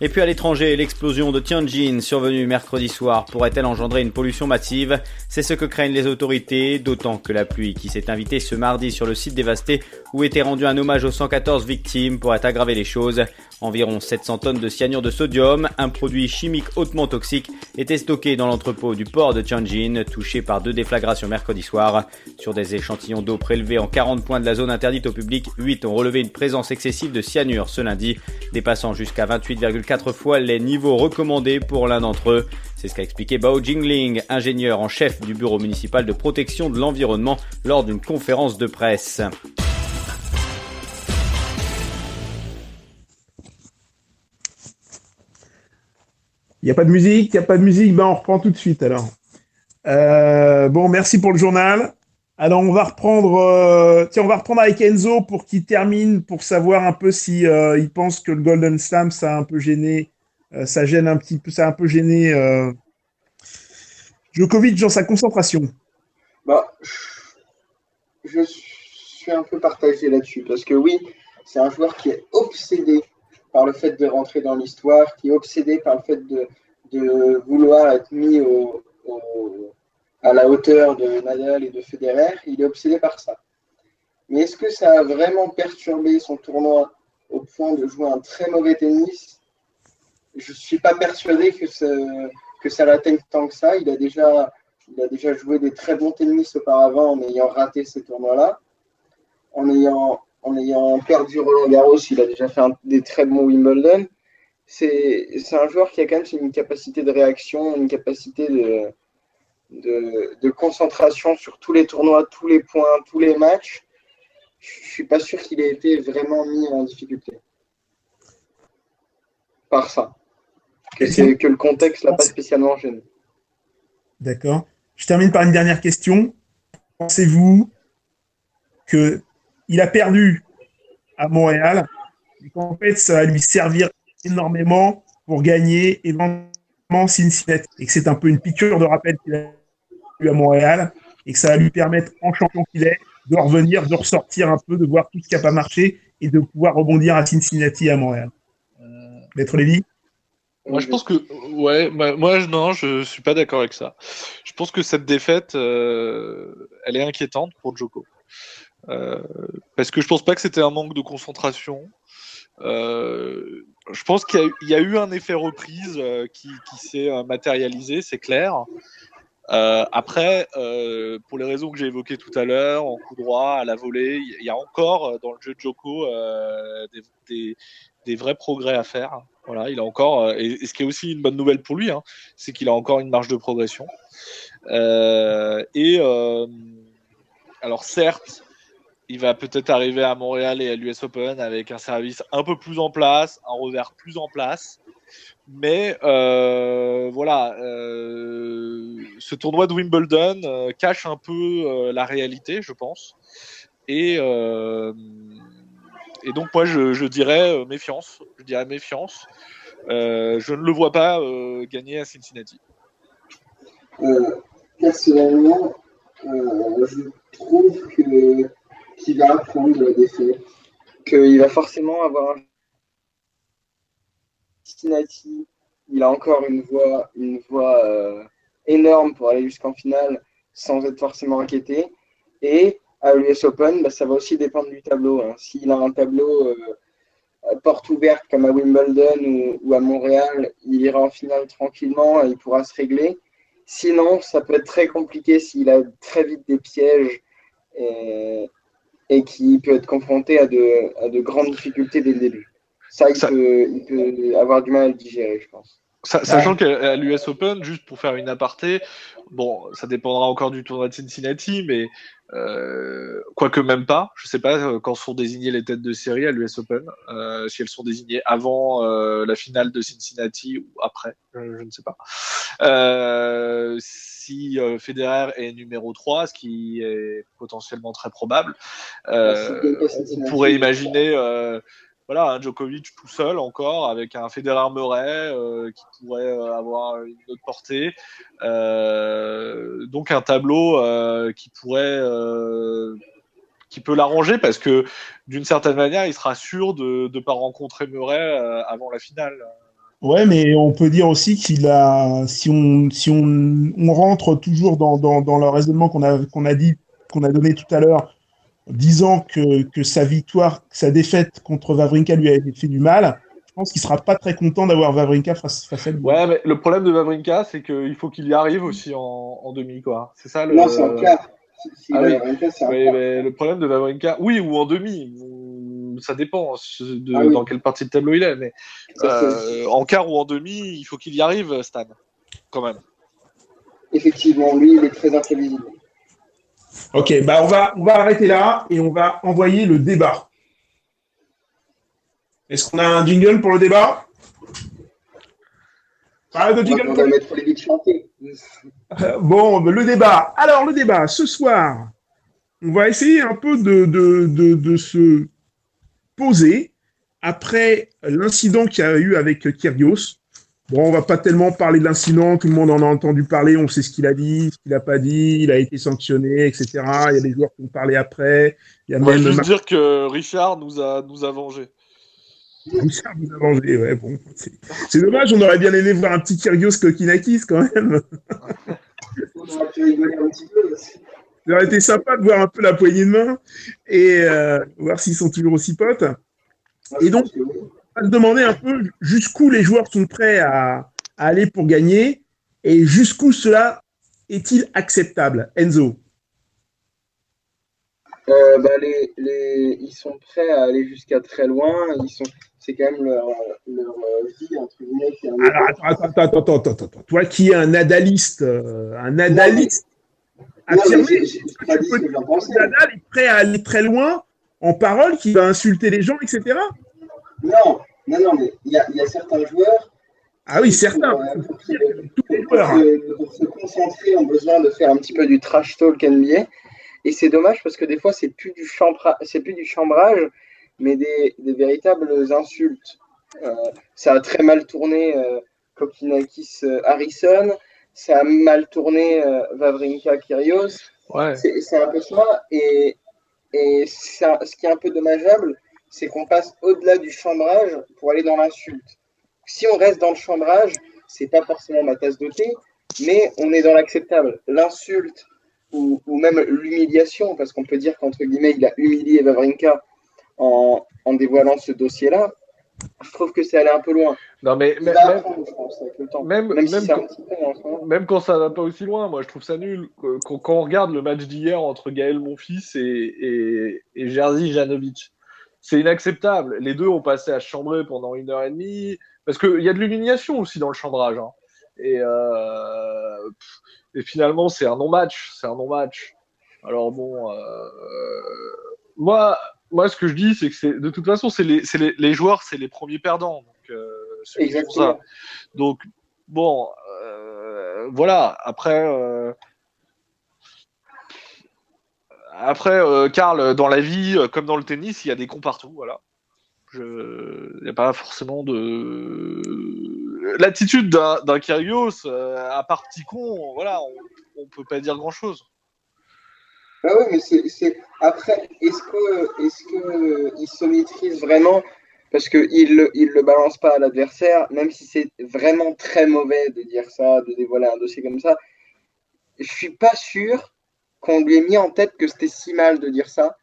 Et puis à l'étranger, l'explosion de Tianjin survenue mercredi soir pourrait-elle engendrer une pollution massive? C'est ce que craignent les autorités, d'autant que la pluie qui s'est invitée ce mardi sur le site dévasté où était rendu un hommage aux 114 victimes pourrait aggraver les choses. Environ 700 tonnes de cyanure de sodium, un produit chimique hautement toxique, était stocké dans l'entrepôt du port de Tianjin, touché par 2 déflagrations mercredi soir. Sur des échantillons d'eau prélevés en 40 points de la zone interdite au public, 8 ont relevé une présence excessive de cyanure ce lundi, dépassant jusqu'à 28,4 fois les niveaux recommandés pour l'un d'entre eux. C'est ce qu'a expliqué Bao Jingling, ingénieur en chef du bureau municipal de protection de l'environnement, lors d'une conférence de presse. Il n'y a pas de musique, ben on reprend tout de suite alors. Bon, merci pour le journal. Alors on va reprendre avec Enzo pour qu'il termine, pour savoir un peu si il pense que le Golden Slam ça a un peu gêné, ça gêne un petit peu, ça a un peu gêné Djokovic dans sa concentration. Bah, je suis un peu partagé là-dessus parce que oui, c'est un joueur qui est obsédé par le fait de rentrer dans l'histoire, qui est obsédé par le fait de vouloir être mis à la hauteur de Nadal et de Federer. Il est obsédé par ça. Mais est-ce que ça a vraiment perturbé son tournoi au point de jouer un très mauvais tennis? Je ne suis pas persuadé que ça l'atteigne tant que ça. Il a déjà joué des très bons tennis auparavant en ayant raté ces tournois-là. En ayant perdu Roland-Garros, il a déjà fait des très bons Wimbledon. C'est un joueur qui a quand même une capacité de réaction, une capacité de concentration sur tous les tournois, tous les points, tous les matchs. Je ne suis pas sûr qu'il ait été vraiment mis en difficulté par ça. Que le contexte ne l'a pas spécialement gêné. D'accord. Je termine par une dernière question. Pensez-vous qu'il a perdu à Montréal et qu'en fait, ça va lui servir énormément pour gagner éventuellement Cincinnati et que c'est un peu une piqûre de rappel qu'il a eu à Montréal et que ça va lui permettre, en champion qu'il est, de revenir, de ressortir un peu, de voir tout ce qui n'a pas marché et de pouvoir rebondir à Cincinnati et à Montréal. Maître Lévy? Moi, je pense que, non, je suis pas d'accord avec ça. Je pense que cette défaite, elle est inquiétante pour Djoko. Parce que je pense pas que c'était un manque de concentration. Je pense qu'il y a eu un effet reprise qui s'est matérialisé, c'est clair. Après, pour les raisons que j'ai évoquées tout à l'heure, en coup droit, à la volée, il y a encore dans le jeu de Djoko des vrais progrès à faire. Voilà, il a encore, et ce qui est aussi une bonne nouvelle pour lui, c'est qu'il a encore une marge de progression. Alors certes, il va peut-être arriver à Montréal et à l'US Open avec un service un peu plus en place, un revers plus en place. Mais ce tournoi de Wimbledon cache un peu la réalité, je pense. Et donc moi, je dirais méfiance. Je dirais méfiance. Je ne le vois pas gagner à Cincinnati. Personnellement, je trouve qu'il va apprendre de la défaite, qu'il va forcément avoir un Cincinnati. Il a encore une voie énorme pour aller jusqu'en finale sans être forcément inquiété. Et à l'US Open, ça va aussi dépendre du tableau. S'il a un tableau porte ouverte comme à Wimbledon ou à Montréal, il ira en finale tranquillement et il pourra se régler. Sinon, ça peut être très compliqué s'il a très vite des pièges et qu'il peut être confronté à de grandes difficultés dès le début. Ça, il peut avoir du mal à le digérer, je pense. Sachant qu'à l'US Open, juste pour faire une aparté, bon, ça dépendra encore du tournoi de Cincinnati, mais quoique même pas, je sais pas quand sont désignées les têtes de série à l'US Open, si elles sont désignées avant la finale de Cincinnati ou après, je ne sais pas. Si Federer est numéro 3, ce qui est potentiellement très probable, on pourrait imaginer voilà, un Djokovic tout seul encore, avec un Federer Murray qui pourrait avoir une autre portée. Donc un tableau qui peut l'arranger parce que d'une certaine manière, il sera sûr de ne pas rencontrer Murray avant la finale. Ouais, mais on peut dire aussi qu'il a, si on rentre toujours dans le raisonnement qu'on a dit, qu'on a donné tout à l'heure, disant que sa défaite contre Wawrinka lui a fait du mal, je pense qu'il sera pas très content d'avoir Wawrinka face à lui. Ouais, mais le problème de Wawrinka, c'est qu'il faut qu'il y arrive aussi en demi, quoi. C'est ça le. Non, c'est un quart. Wawrinka, c'est un quart. Mais le problème de Wawrinka, oui, ou en demi. Ça dépend dans quelle partie de tableau il est. Mais en quart ou en demi, il faut qu'il y arrive, Stan, quand même. Effectivement, lui, il est très imprévisible. Ok, bah on va arrêter là et on va envoyer le débat. Est-ce qu'on a un jingle pour le débat? On va mettre les vies de chanter. Bon, le débat. Alors, le débat, ce soir, on va essayer un peu de se poser après l'incident qu'il y a eu avec Kyrgios. Bon, on va pas tellement parler de l'incident, tout le monde en a entendu parler, on sait ce qu'il a dit, ce qu'il n'a pas dit, il a été sanctionné, etc. Il y a des joueurs qui ont parlé après. On va juste dire que Richard nous a vengés. Richard nous a vengés, ouais, bon. C'est dommage, on aurait bien aimé voir un petit Kyrgios Kokinakis quand même. On aurait pu rigoler un petit peu aussi. Ça aurait été sympa de voir un peu la poignée de main et voir s'ils sont toujours aussi potes. Et donc, on va se demander un peu jusqu'où les joueurs sont prêts à aller pour gagner et jusqu'où cela est-il acceptable. Enzo? Ils sont prêts à aller jusqu'à très loin. C'est quand même leur vie, entre guillemets. Alors, attends. Toi qui es un nadaliste affirmé, Nadal est prêt à aller très loin en parole, qui va insulter les gens, etc. Non, mais il y a certains joueurs. Ah oui, certains. Pour se concentrer, ont besoin de faire un petit peu du trash talk NBA. Et c'est dommage parce que des fois, c'est plus du chambrage, mais des véritables insultes. Ça a très mal tourné Kokinakis-Harrison. Ça a mal tourné Wawrinka-Kyrgios. Ouais. C'est un peu ça. Et ce qui est un peu dommageable, c'est qu'on passe au-delà du chambrage pour aller dans l'insulte. Si on reste dans le chambrage, c'est pas forcément ma tasse de thé, mais on est dans l'acceptable. L'insulte ou même l'humiliation, parce qu'on peut dire qu'entre guillemets, il a humilié Wawrinka en dévoilant ce dossier-là, je trouve que c'est allé un peu loin. Non, mais même quand ça va pas aussi loin, moi je trouve ça nul. Quand on regarde le match d'hier entre Gaël Monfils et Jerzy Janowicz, c'est inacceptable. Les deux ont passé à chambrer pendant 1h30, parce qu'il y a de l'humiliation aussi dans le chambrage. Hein. Et finalement, c'est un non-match. Alors bon, moi, ce que je dis, c'est que de toute façon, c'est les joueurs, c'est les premiers perdants. Donc, exactement. Ça. Donc, bon, voilà. Après, Karl, dans la vie, comme dans le tennis, il y a des cons partout. Voilà. Il n'y a pas forcément de. L'attitude d'un Kyrgios, à part petit con, voilà, on peut pas dire grand-chose. Ah oui, mais c'est après, est-ce que il se maîtrise vraiment parce que il le balance pas à l'adversaire, même si c'est vraiment très mauvais de dire ça, de dévoiler un dossier comme ça. Je suis pas sûr qu'on lui ait mis en tête que c'était si mal de dire ça.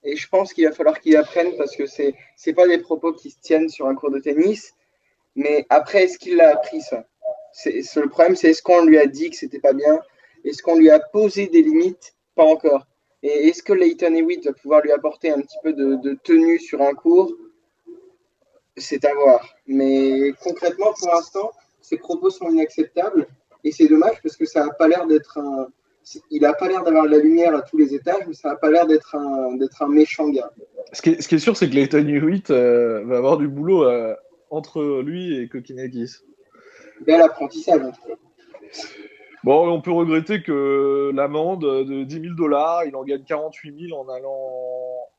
Et je pense qu'il va falloir qu'il apprenne parce que c'est pas des propos qui se tiennent sur un cours de tennis. Mais après, est-ce qu'il l'a appris ça? Le problème, c'est est-ce qu'on lui a dit que c'était pas bien? Est-ce qu'on lui a posé des limites? Pas encore. Et est-ce que Lleyton Hewitt va pouvoir lui apporter un petit peu de tenue sur un cours? C'est à voir. Mais concrètement, pour l'instant, ses propos sont inacceptables et c'est dommage parce que ça a pas l'air d'être un. Il n'a pas l'air d'avoir de la lumière à tous les étages, mais ça n'a pas l'air d'être un méchant gars. Ce qui est sûr, c'est que Leighton Hewitt va avoir du boulot entre lui et Kokinakis. Bel apprentissage, en tout cas. Bon, on peut regretter que l'amende de $10 000, il en gagne 48 000 en allant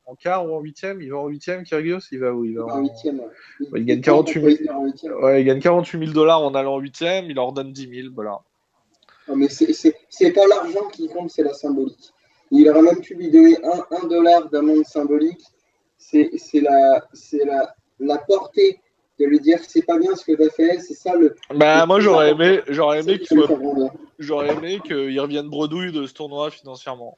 en quart ou en huitième. Il va en huitième, Kyrgios. Il va où? Il va en huitième. Il gagne 48 000. Ouais, il gagne $48 000 en allant en huitième. Il leur donne 10 000. Voilà. Non, mais c'est pas l'argent qui compte, c'est la symbolique. Il aurait même pu lui donner un dollar d'amende symbolique. C'est la portée de lui dire c'est pas bien ce que tu as fait, c'est ça le. Bah moi j'aurais aimé qu'il revienne bredouille de ce tournoi financièrement.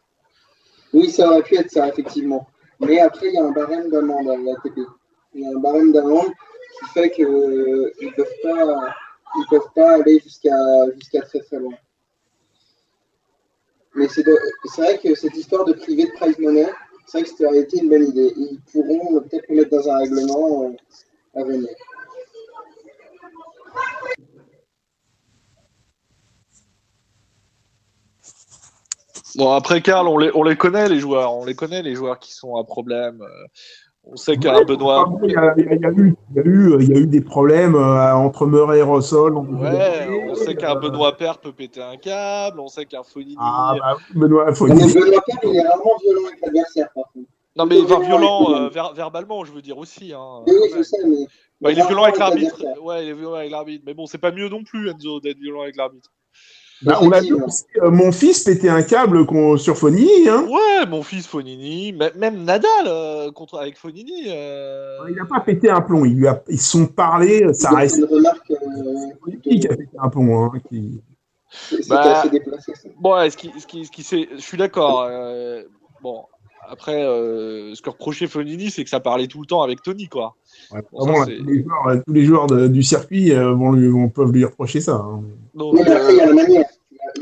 Oui, ça aurait pu être ça effectivement. Mais après il y a un barème d'amende à l'ATP. Il y a un barème d'amende qui fait que ils peuvent pas aller jusqu'à très très loin. Mais c'est vrai que cette histoire de privé de prize money, c'est vrai que ça aurait été une bonne idée. Ils pourront peut-être le mettre dans un règlement à venir. Bon, après, Karl, on les connaît, les joueurs. On les connaît, les joueurs qui sont à problème. On sait qu'il y a un Benoît. Il y a eu des problèmes entre Murray et Russell. Ouais, on sait qu'un Benoît Paire peut péter un câble. On sait qu'un Fonini. Ah, bah, Benoît Fonini. Mais Benoît Paire, il est vraiment violent avec l'adversaire, par contre. Non, mais violent verbalement, je veux dire aussi. Hein, oui, je sais, mais. Bah, il est violent avec l'arbitre. Ouais, il est violent avec l'arbitre. Mais bon, c'est pas mieux non plus, Enzo, d'être violent avec l'arbitre. Bah, on a vu aussi mon fils péter un câble sur Fonini. Hein. Ouais, mon fils Fonini, même Nadal avec Fonini. Il n'a pas pété un plomb. Ils se sont parlé. Ça reste. Une remarque. Qui a pété un plomb. Hein, C'est assez déplacé. Ça. Bon, je suis d'accord. Bon, après, ce que reprochait Fonini, c'est que ça parlait tout le temps avec Tony, quoi. Ouais, bon, tous les joueurs du circuit peuvent lui reprocher ça. Hein. Donc, mais après, il y a la manière.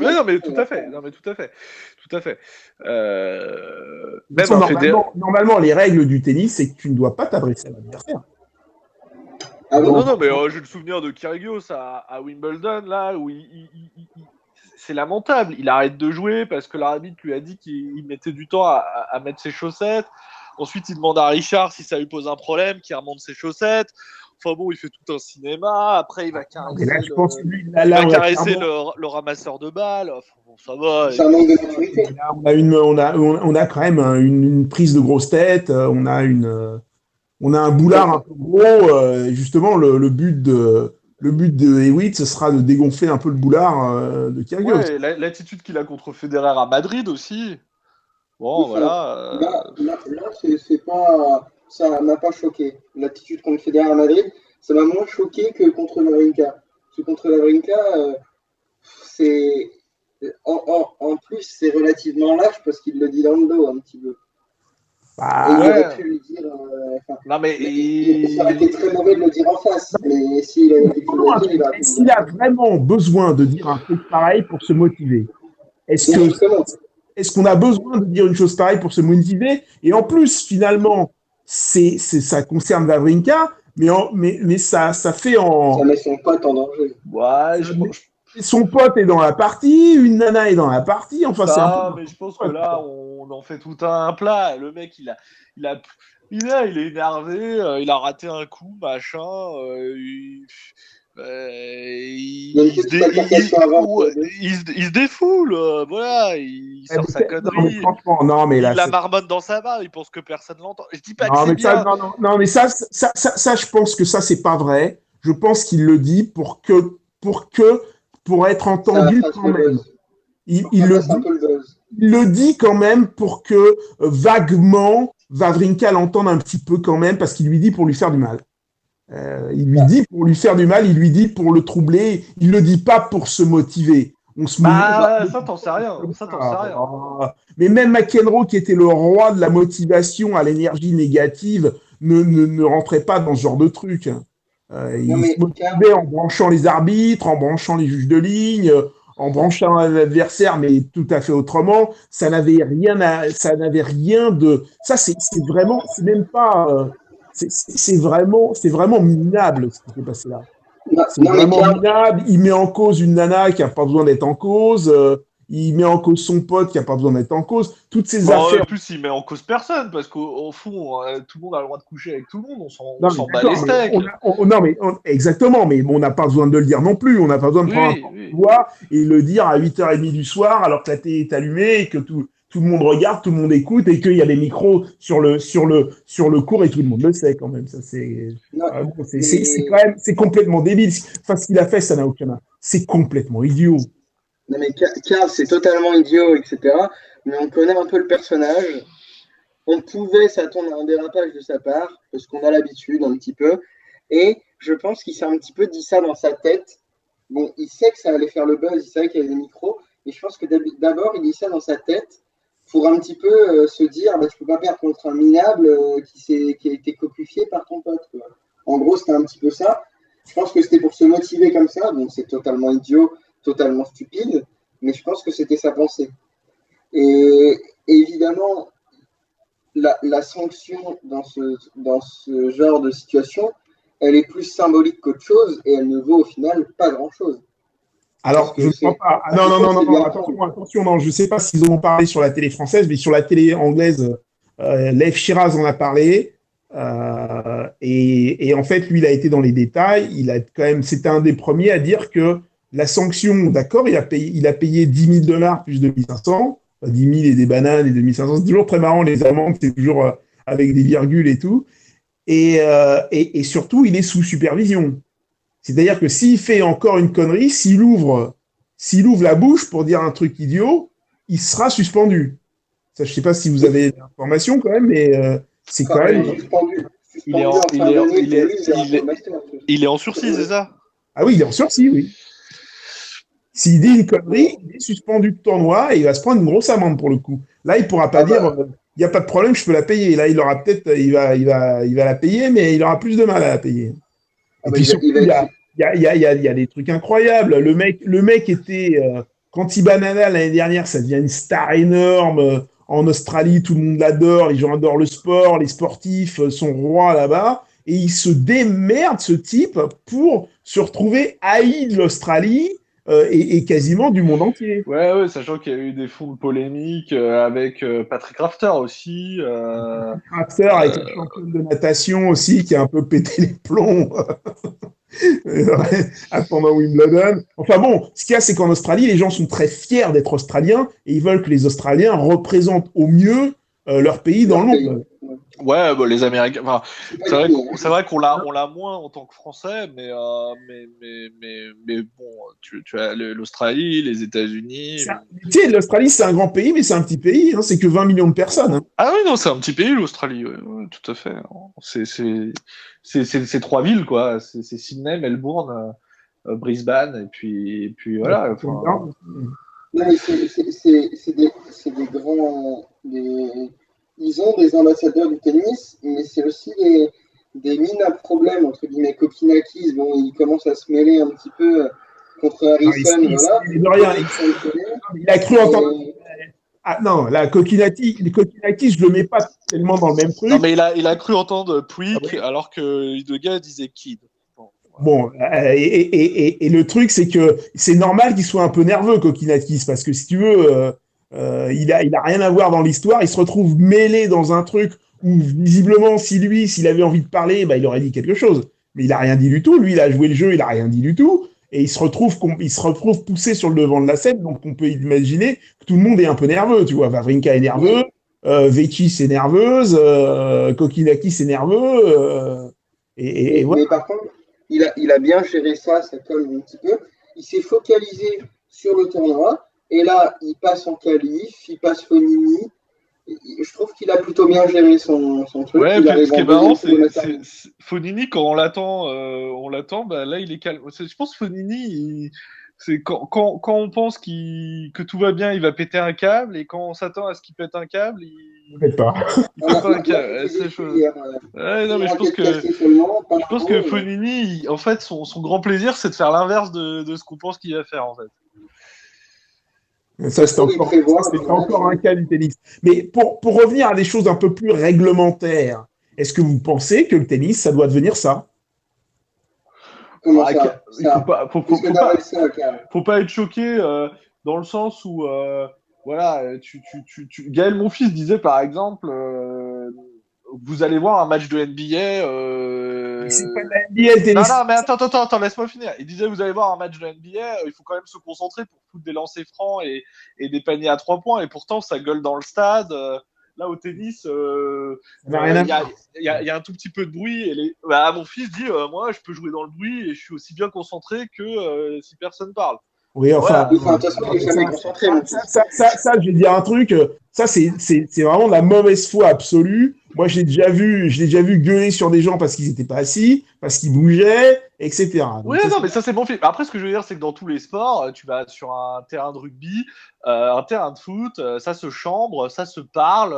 Ouais, non, mais tout à fait. Normalement, les règles du tennis, c'est que tu ne dois pas t'adresser à l'adversaire. Ah non, mais j'ai le souvenir de Kyrgios à Wimbledon, là, où c'est lamentable. Il arrête de jouer parce que l'arbitre lui a dit qu'il mettait du temps à mettre ses chaussettes. Ensuite, il demande à Richard si ça lui pose un problème, qu'il remonte ses chaussettes. Enfin bon, il fait tout un cinéma. Après, il va caresser, le ramasseur de balles. Enfin, bon, ça va. C'est un manque de maturité. On a quand même une prise de grosse tête. On a un boulard un peu gros. Justement, le but de Hewitt, ce sera de dégonfler un peu le boulard de Kyrgios. Ouais, l'attitude qu'il a contre Federer à Madrid aussi. Bon, oui, voilà. Là, c'est pas. Ça m'a pas choqué. L'attitude contre Federer à Madrid, ça m'a moins choqué que contre Wawrinka. Parce que contre Wawrinka, c'est. En plus, c'est relativement lâche parce qu'il le dit dans le dos un petit peu. Bah, et il aurait pu lui dire. Non, mais ça aurait été très mauvais de le dire en face. Mais s'il a quelque chose à dire, s'il a vraiment besoin de dire un truc pareil pour se motiver, est-ce qu'on a besoin de dire une chose pareille pour se motiver? Et en plus, finalement, ça concerne Wawrinka, mais ça fait en. Ça met son pote en danger. Ouais, son pote est dans la partie, une nana est dans la partie. Enfin, c'est un peu... mais je pense que là, on en fait tout un plat. Le mec, il est énervé, il a raté un coup, machin. Il se défoule, voilà, il sort sa connerie, il la marmonne dans sa main, il pense que personne l'entend. Je dis pas que c'est bien. Mais ça, je pense que ça, c'est pas vrai. Je pense qu'il le dit pour être entendu quand même. Il le dit quand même pour que vaguement Wawrinka l'entende un petit peu quand même, parce qu'il lui dit pour lui faire du mal. Il lui dit pour lui faire du mal, il lui dit pour le troubler, il le dit pas pour se motiver. Ça t'en sais rien. Mais même McEnroe, qui était le roi de la motivation à l'énergie négative, ne rentrait pas dans ce genre de truc. Il se motivait en branchant les arbitres, en branchant les juges de ligne, en branchant l'adversaire, mais tout à fait autrement. Ça n'avait rien de. Ça, c'est vraiment, c'est même pas. C'est vraiment minable ce qui s'est passé là. C'est vraiment minable. Il met en cause une nana qui n'a pas besoin d'être en cause. Il met en cause son pote qui n'a pas besoin d'être en cause. Toutes ces affaires. En plus, il met en cause personne, parce qu'au fond, tout le monde a le droit de coucher avec tout le monde. On Non, s'en mais bat d'accord, les steaks. Exactement, mais bon, on n'a pas besoin de le dire non plus. On n'a pas besoin de prendre un pouvoir et le dire à 8h30 du soir alors que la télé est allumée et que tout le monde regarde, tout le monde écoute et qu'il y a des micros sur le cours et tout le monde le sait quand même. Ça, c'est quand même, c'est complètement débile. Enfin, ce qu'il a fait, ça n'a aucun âge. C'est complètement idiot. Non, mais Karl, c'est totalement idiot, etc. Mais on connaît un peu le personnage. On pouvait s'attendre à un dérapage de sa part, parce qu'on a l'habitude un petit peu. Et je pense qu'il s'est un petit peu dit ça dans sa tête. Bon, il sait que ça allait faire le buzz, il savait qu'il y avait des micros. Mais je pense que d'abord, il dit ça dans sa tête pour un petit peu se dire bah, tu peux pas perdre contre un minable qui a été copifié par ton pote. Quoi. En gros, c'était un petit peu ça. Je pense que c'était pour se motiver comme ça. Bon, c'est totalement idiot, totalement stupide, mais je pense que c'était sa pensée. Et évidemment, la sanction dans ce genre de situation, elle est plus symbolique qu'autre chose et elle ne vaut au final pas grand-chose. Alors, je ne crois pas. Ah, non, attention, non, je ne sais pas s'ils en ont parlé sur la télé française, mais sur la télé anglaise, Lev Shiraz en a parlé. Et en fait, lui, il a été dans les détails. C'était un des premiers à dire que la sanction, d'accord, il a payé $10,000 plus 2 500, 10 000 et des bananes et 2 500. C'est toujours très marrant, les amendes, c'est toujours avec des virgules et tout. Et surtout, il est sous supervision. C'est-à-dire que s'il fait encore une connerie, s'il ouvre la bouche pour dire un truc idiot, il sera suspendu. Ça, je ne sais pas si vous avez l'information quand même, mais c'est quand même. Il est en sursis, c'est ça? Ah oui, il est en sursis, oui. S'il dit une connerie, il est suspendu de tournoi et il va se prendre une grosse amende pour le coup. Là, il ne pourra pas dire il n'y a pas de problème, je peux la payer. Là, il aura peut-être, il va la payer, mais il aura plus de mal à la payer. Et puis surtout, il y a des trucs incroyables. Le mec était, quand il bat Nadal l'année dernière, ça devient une star énorme. En Australie, tout le monde l'adore, les gens adorent le sport, les sportifs sont rois là-bas. Et il se démerde, ce type, pour se retrouver haï de l'Australie et quasiment du monde entier. Ouais, sachant qu'il y a eu des fonds de polémique avec Patrick Rafter aussi. Rafter avec la championne de natation aussi, qui a un peu pété les plombs pendant Wimbledon. Enfin bon, ce qu'il y a, c'est qu'en Australie, les gens sont très fiers d'être Australiens et ils veulent que les Australiens représentent au mieux leur pays dans le monde. Ouais, bah, les Américains. Enfin, c'est vrai qu'on l'a moins en tant que Français, mais bon, tu as l'Australie, les États-Unis. Tu sais, l'Australie, c'est un grand pays, mais c'est un petit pays. Hein, c'est que 20 millions de personnes. Hein. Ah oui, non, c'est un petit pays, l'Australie. Ouais, tout à fait. C'est 3 villes, quoi. C'est Sydney, Melbourne, Brisbane, et puis voilà. Enfin, non, mais c'est des grands. Ils ont des ambassadeurs du tennis, mais c'est aussi des mines à problème, entre guillemets. Kokinakis, bon, il commence à se mêler un petit peu contre Harrison. Il a cru entendre. Ah non, la Kokinakis, je le mets pas tellement dans le même truc. Non, mais il a cru entendre Puig, alors que le gars disait Kid. Bon, et le truc, c'est que c'est normal qu'il soit un peu nerveux, Kokinakis, parce que si tu veux. Il a rien à voir dans l'histoire, il se retrouve mêlé dans un truc où visiblement s'il avait envie de parler, bah, il aurait dit quelque chose, mais il a rien dit du tout, lui il a joué le jeu, il a rien dit du tout, et il se retrouve poussé sur le devant de la scène, donc on peut imaginer que tout le monde est un peu nerveux, tu vois, Wawrinka est nerveux, Vekic est nerveuse, Kokinakis est nerveux, et voilà. Mais par contre, il a bien géré ça colle un petit peu, il s'est focalisé sur le tournoi. Et là, il passe en qualif, il passe Fonini. Je trouve qu'il a plutôt bien géré son truc. Ouais, ce qui est marrant, c'est Fonini, quand on l'attend, bah, là, il est calme. Je pense que Fonini, c'est quand on pense que tout va bien, il va péter un câble, et quand on s'attend à ce qu'il pète un câble, il ne pète pas. Je pense que Fonini, en fait, son grand plaisir, c'est de faire l'inverse de ce qu'on pense qu'il va faire, en fait. Ça, c'est encore un cas du tennis. Mais pour revenir à des choses un peu plus réglementaires, est-ce que vous pensez que le tennis, ça doit devenir ça? Comment Ah, ça? il faut pas, Qu'est-ce que t'appelles ça, Karl? faut pas être choqué dans le sens où, voilà, Gaël, mon fils, disait par exemple, vous allez voir un match de NBA. Mais c'est pas de la NBA, le Non, tennis. non, mais attends, laisse-moi finir. Il disait, vous allez voir un match de NBA, il faut quand même se concentrer pour foutre des lancers francs et des paniers à 3 points. Et pourtant, ça gueule dans le stade. Là, au tennis, Ça n'a rien à il y a, voir. il y a un tout petit peu de bruit. Et bah, mon fils dit, moi, je peux jouer dans le bruit et je suis aussi bien concentré que si personne parle. Oui, enfin, Voilà. Oui, enfin, de toute façon, il est jamais concentré, mon fils. je vais dire un truc. Ça, c'est vraiment de la mauvaise foi absolue. Moi, je l'ai déjà vu gueuler sur des gens parce qu'ils n'étaient pas assis, parce qu'ils bougeaient, etc. Donc, Oui, ça, non, mais ça c'est bon film. Après, ce que je veux dire, c'est que dans tous les sports, tu vas sur un terrain de rugby, un terrain de foot, ça se chambre, ça se parle,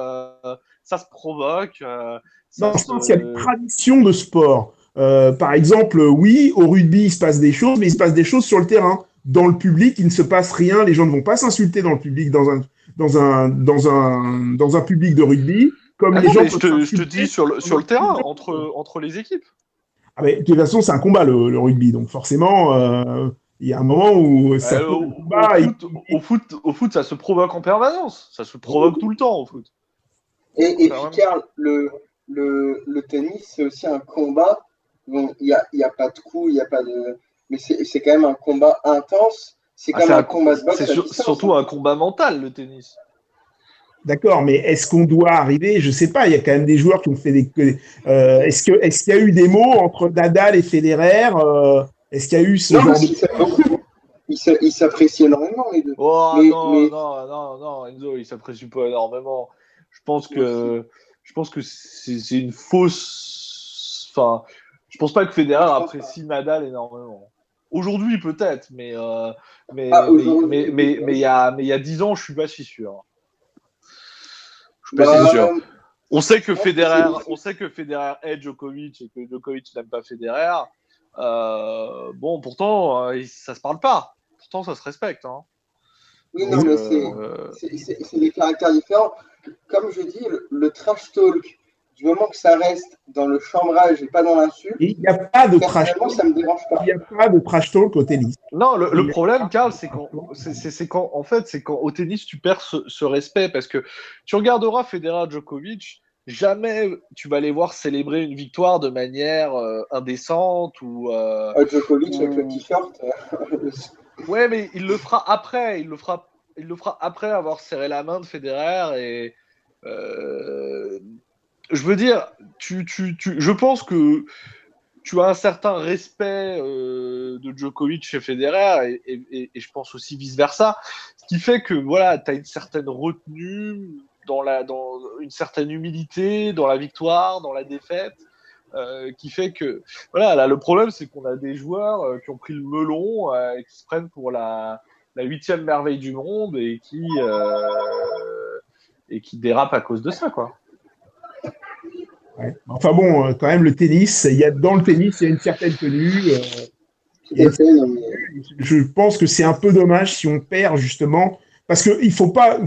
ça se provoque. non, je pense qu'il y a des traditions de sport. Par exemple, oui, au rugby, il se passe des choses, mais il se passe des choses sur le terrain. Dans le public, il ne se passe rien. Les gens ne vont pas s'insulter dans le public, dans un public de rugby, comme Ah les non, gens mais je peuvent te s'insulter dis sur le terrain, entre les équipes. Ah, mais de toute façon, c'est un combat, le rugby. Donc, forcément, il y a un moment où ça peut Au, un combat. au foot, ça se provoque en permanence. Ça se provoque tout le temps au foot. Et puis, Carrément. Karl, le tennis, c'est aussi un combat. Bon, il y a pas de coups, il y a pas de. Mais c'est quand même un combat intense. C'est comme un combat de boxe. C'est à distance, surtout hein. un combat mental, le tennis. D'accord, mais est-ce qu'on doit arriver? Je sais pas. Il y a quand même des joueurs qui ont fait des. Est-ce qu'il y a eu des mots entre Nadal et Federer? Est-ce qu'il y a eu ce Non, genre mais s'ils s'aiment beaucoup. Ils s'apprécient énormément, les deux. Oh Mais- non, mais- non, Enzo, il s'apprécie pas énormément. Je pense que c'est une fausse. Enfin, je pense pas que Federer apprécie Nadal énormément. Aujourd'hui peut-être, mais aujourd'hui, il y a 10 ans, je suis pas si sûr. Je suis pas Bah, si sûr. On sait que pense que Federer est Djokovic et que Djokovic n'aime pas Federer. Bon, pourtant, ça se parle pas. Pourtant, ça se respecte. Hein. Oui, non, mais c'est des caractères différents. Comme je dis, le trash talk, du moment que ça reste dans le chambrage et pas dans l'insulte, Il n'y a pas de trash personnellement, talk. ça me dérange pas. Il n'y a pas de trash talk au tennis. Non, le problème, Karl, c'est quand, en fait, c'est quand au tennis, tu perds ce respect. Parce que tu regarderas Federer Djokovic, jamais tu vas les voir célébrer une victoire de manière indécente ou. Djokovic avec le t-shirt. Ouais, mais il le fera après. Il le fera après avoir serré la main de Federer et. Je veux dire, je pense que tu as un certain respect de Djokovic chez Federer et je pense aussi vice-versa. Ce qui fait que voilà, tu as une certaine retenue, dans une certaine humilité dans la victoire, dans la défaite, qui fait que voilà, là, le problème c'est qu'on a des joueurs qui ont pris le melon et qui se prennent pour la 8e merveille du monde et qui dérapent à cause de ça, quoi. Ouais. Enfin bon, quand même, le tennis, dans le tennis, il y a une certaine tenue. Tout à fait, non, mais- Je pense que c'est un peu dommage si on perd justement, parce qu'il faut pas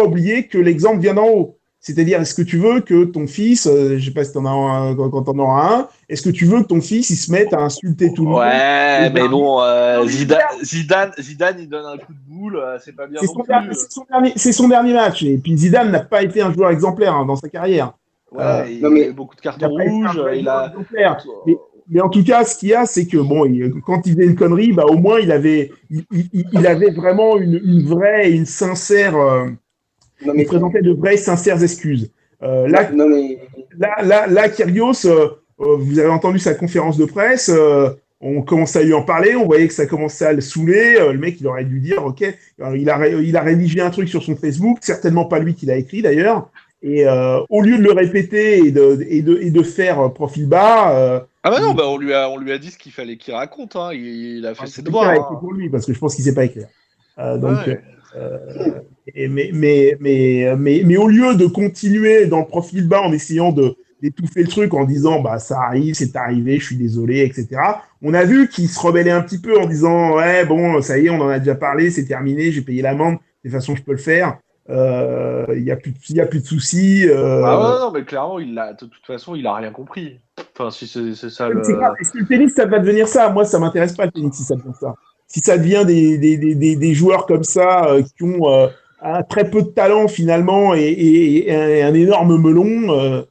oublier que l'exemple vient d'en haut. C'est-à-dire, est-ce que tu veux que ton fils, je sais pas si t'en as un, quand t'en auras un, est-ce que tu veux que ton fils il se mette à insulter tout le monde? Ouais, mais bon, Non, mais Zidane, il donne un coup de boule, c'est pas bien C'est non son, plus. dernier, c'est son dernier match. Et puis Zidane n'a pas été un joueur exemplaire dans sa carrière. Ouais, il non, a mais- eu beaucoup de Il cartons n'a pas été un rouges, vrai il joueur a. exemplaire. Mais en tout cas, ce qu'il y a, c'est que bon, quand il faisait une connerie, bah, au moins il avait vraiment une vraie et une sincère. Non, Il mais- présentait de vraies, sincères excuses. non, mais Là, Kyrgios, vous avez entendu sa conférence de presse. On commençait à lui en parler. On voyait que ça commençait à le saouler. Le mec, il aurait dû dire, ok. Alors, il a rédigé un truc sur son Facebook, certainement pas lui qui l'a écrit d'ailleurs. Et au lieu de le répéter et de faire profil bas. Ah bah non, bah on lui a dit ce qu'il fallait qu'il raconte, hein. Il a fait ses C'est devoirs. clair, Hein. c'est pour lui parce que je pense qu'il sait pas écrire. Donc, Ouais. mais au lieu de continuer dans le profil bas en essayant d'étouffer le truc en disant bah ça arrive, c'est arrivé, je suis désolé, etc. On a vu qu'il se rebellait un petit peu en disant ouais bon ça y est, on en a déjà parlé, c'est terminé, j'ai payé l'amende, de toute façon je peux le faire. Il y a plus de soucis. Ah ouais, non, mais clairement, de toute façon, il a rien compris. Enfin, si c'est ça C'est grave. Est-ce que le tennis, ça va devenir ça? Moi, ça m'intéresse pas le tennis si ça devient ça. Si ça devient des joueurs comme ça qui ont très peu de talent finalement et un énorme melon,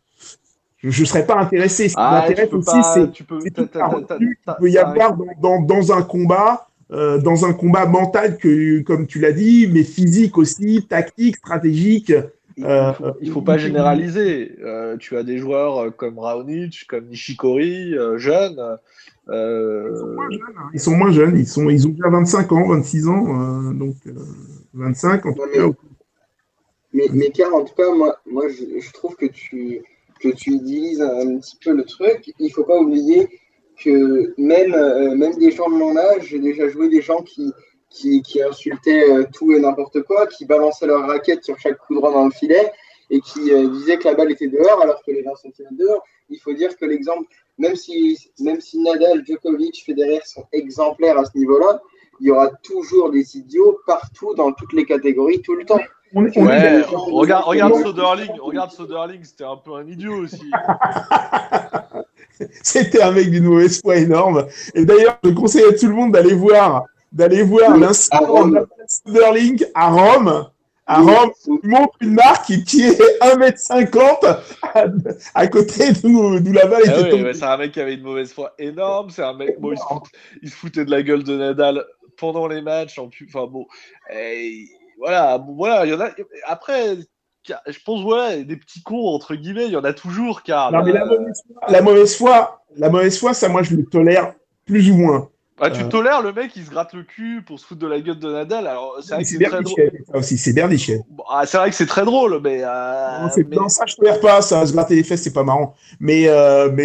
je ne serais pas intéressé. Ce qui m'intéresse aussi, c'est tout le contenu qu'il peut y avoir dans un combat. Dans un combat mental comme tu l'as dit, mais physique aussi, tactique, stratégique. Il faut pas généraliser. Tu as des joueurs comme Raonic, comme Nishikori, jeunes. Ils sont moins jeunes. Ils ont déjà 25 ans, 26 ans, donc 25 en tout cas. Mais Karl, en tout cas, moi je trouve que tu utilises un petit peu le truc. Il faut pas oublier que même des gens de mon âge, j'ai déjà joué des gens qui insultaient tout et n'importe quoi, qui balançaient leur raquette sur chaque coup droit dans le filet et qui disaient que la balle était dehors alors que les 20 cm dehors. Il faut dire que l'exemple, même si Nadal, Djokovic, Federer sont exemplaires à ce niveau-là, il y aura toujours des idiots partout dans toutes les catégories tout le temps. Regarde Soderling, c'était un peu un idiot aussi. C'était un mec d'une mauvaise foi énorme. Et d'ailleurs, je conseille à tout le monde d'aller voir l'incident de Soderling à Rome. À Rome, il montre une marque qui est 1,50 m à côté d'où la balle était tombée. C'est un mec qui avait une mauvaise foi énorme. C'est un mec, il se foutait de la gueule de Nadal pendant les matchs. Voilà, il y en a. Après, je pense, des petits cons, entre guillemets, il y en a toujours, car. Non, mais la mauvaise foi, ça, moi, je le tolère plus ou moins. Tu tolères le mec qui se gratte le cul pour se foutre de la gueule de Nadal. Alors, c'est vrai que c'est très drôle. Aussi, c'est Berdichet. C'est vrai que c'est très drôle, mais. Non, ça, je tolère pas, ça. Se gratter les fesses, c'est pas marrant. Mais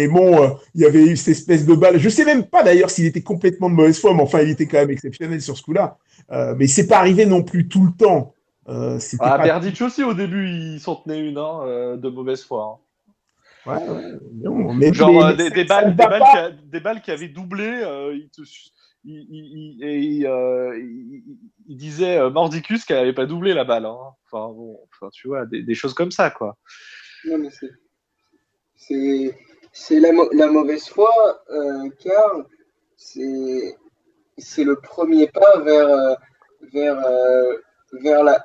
bon, il y avait eu cette espèce de balle. Je sais même pas, d'ailleurs, s'il était complètement de mauvaise foi, mais enfin, il était quand même exceptionnel sur ce coup-là. Mais c'est pas arrivé non plus tout le temps. Berdych aussi, au début, il s'en tenait une de mauvaise foi. Non, des balles qui avaient doublé, il disait Mordicus qu'elle n'avait pas doublé la balle. Enfin, tu vois, des choses comme ça, quoi. Non, mais c'est la mauvaise foi, car c'est le premier pas vers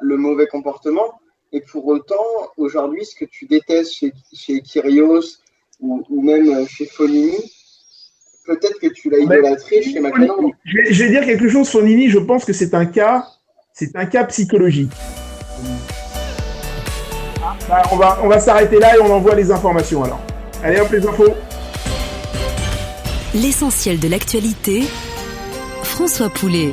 le mauvais comportement. Et pour autant, aujourd'hui, ce que tu détestes chez Kyrgios ou même chez Fognini, peut-être que tu l'as idolâtré chez McEnroe. Je vais dire quelque chose, Fognini, je pense que c'est un cas psychologique. On va s'arrêter là et on envoie les informations alors. Allez hop, les infos. L'essentiel de l'actualité, François Poulet.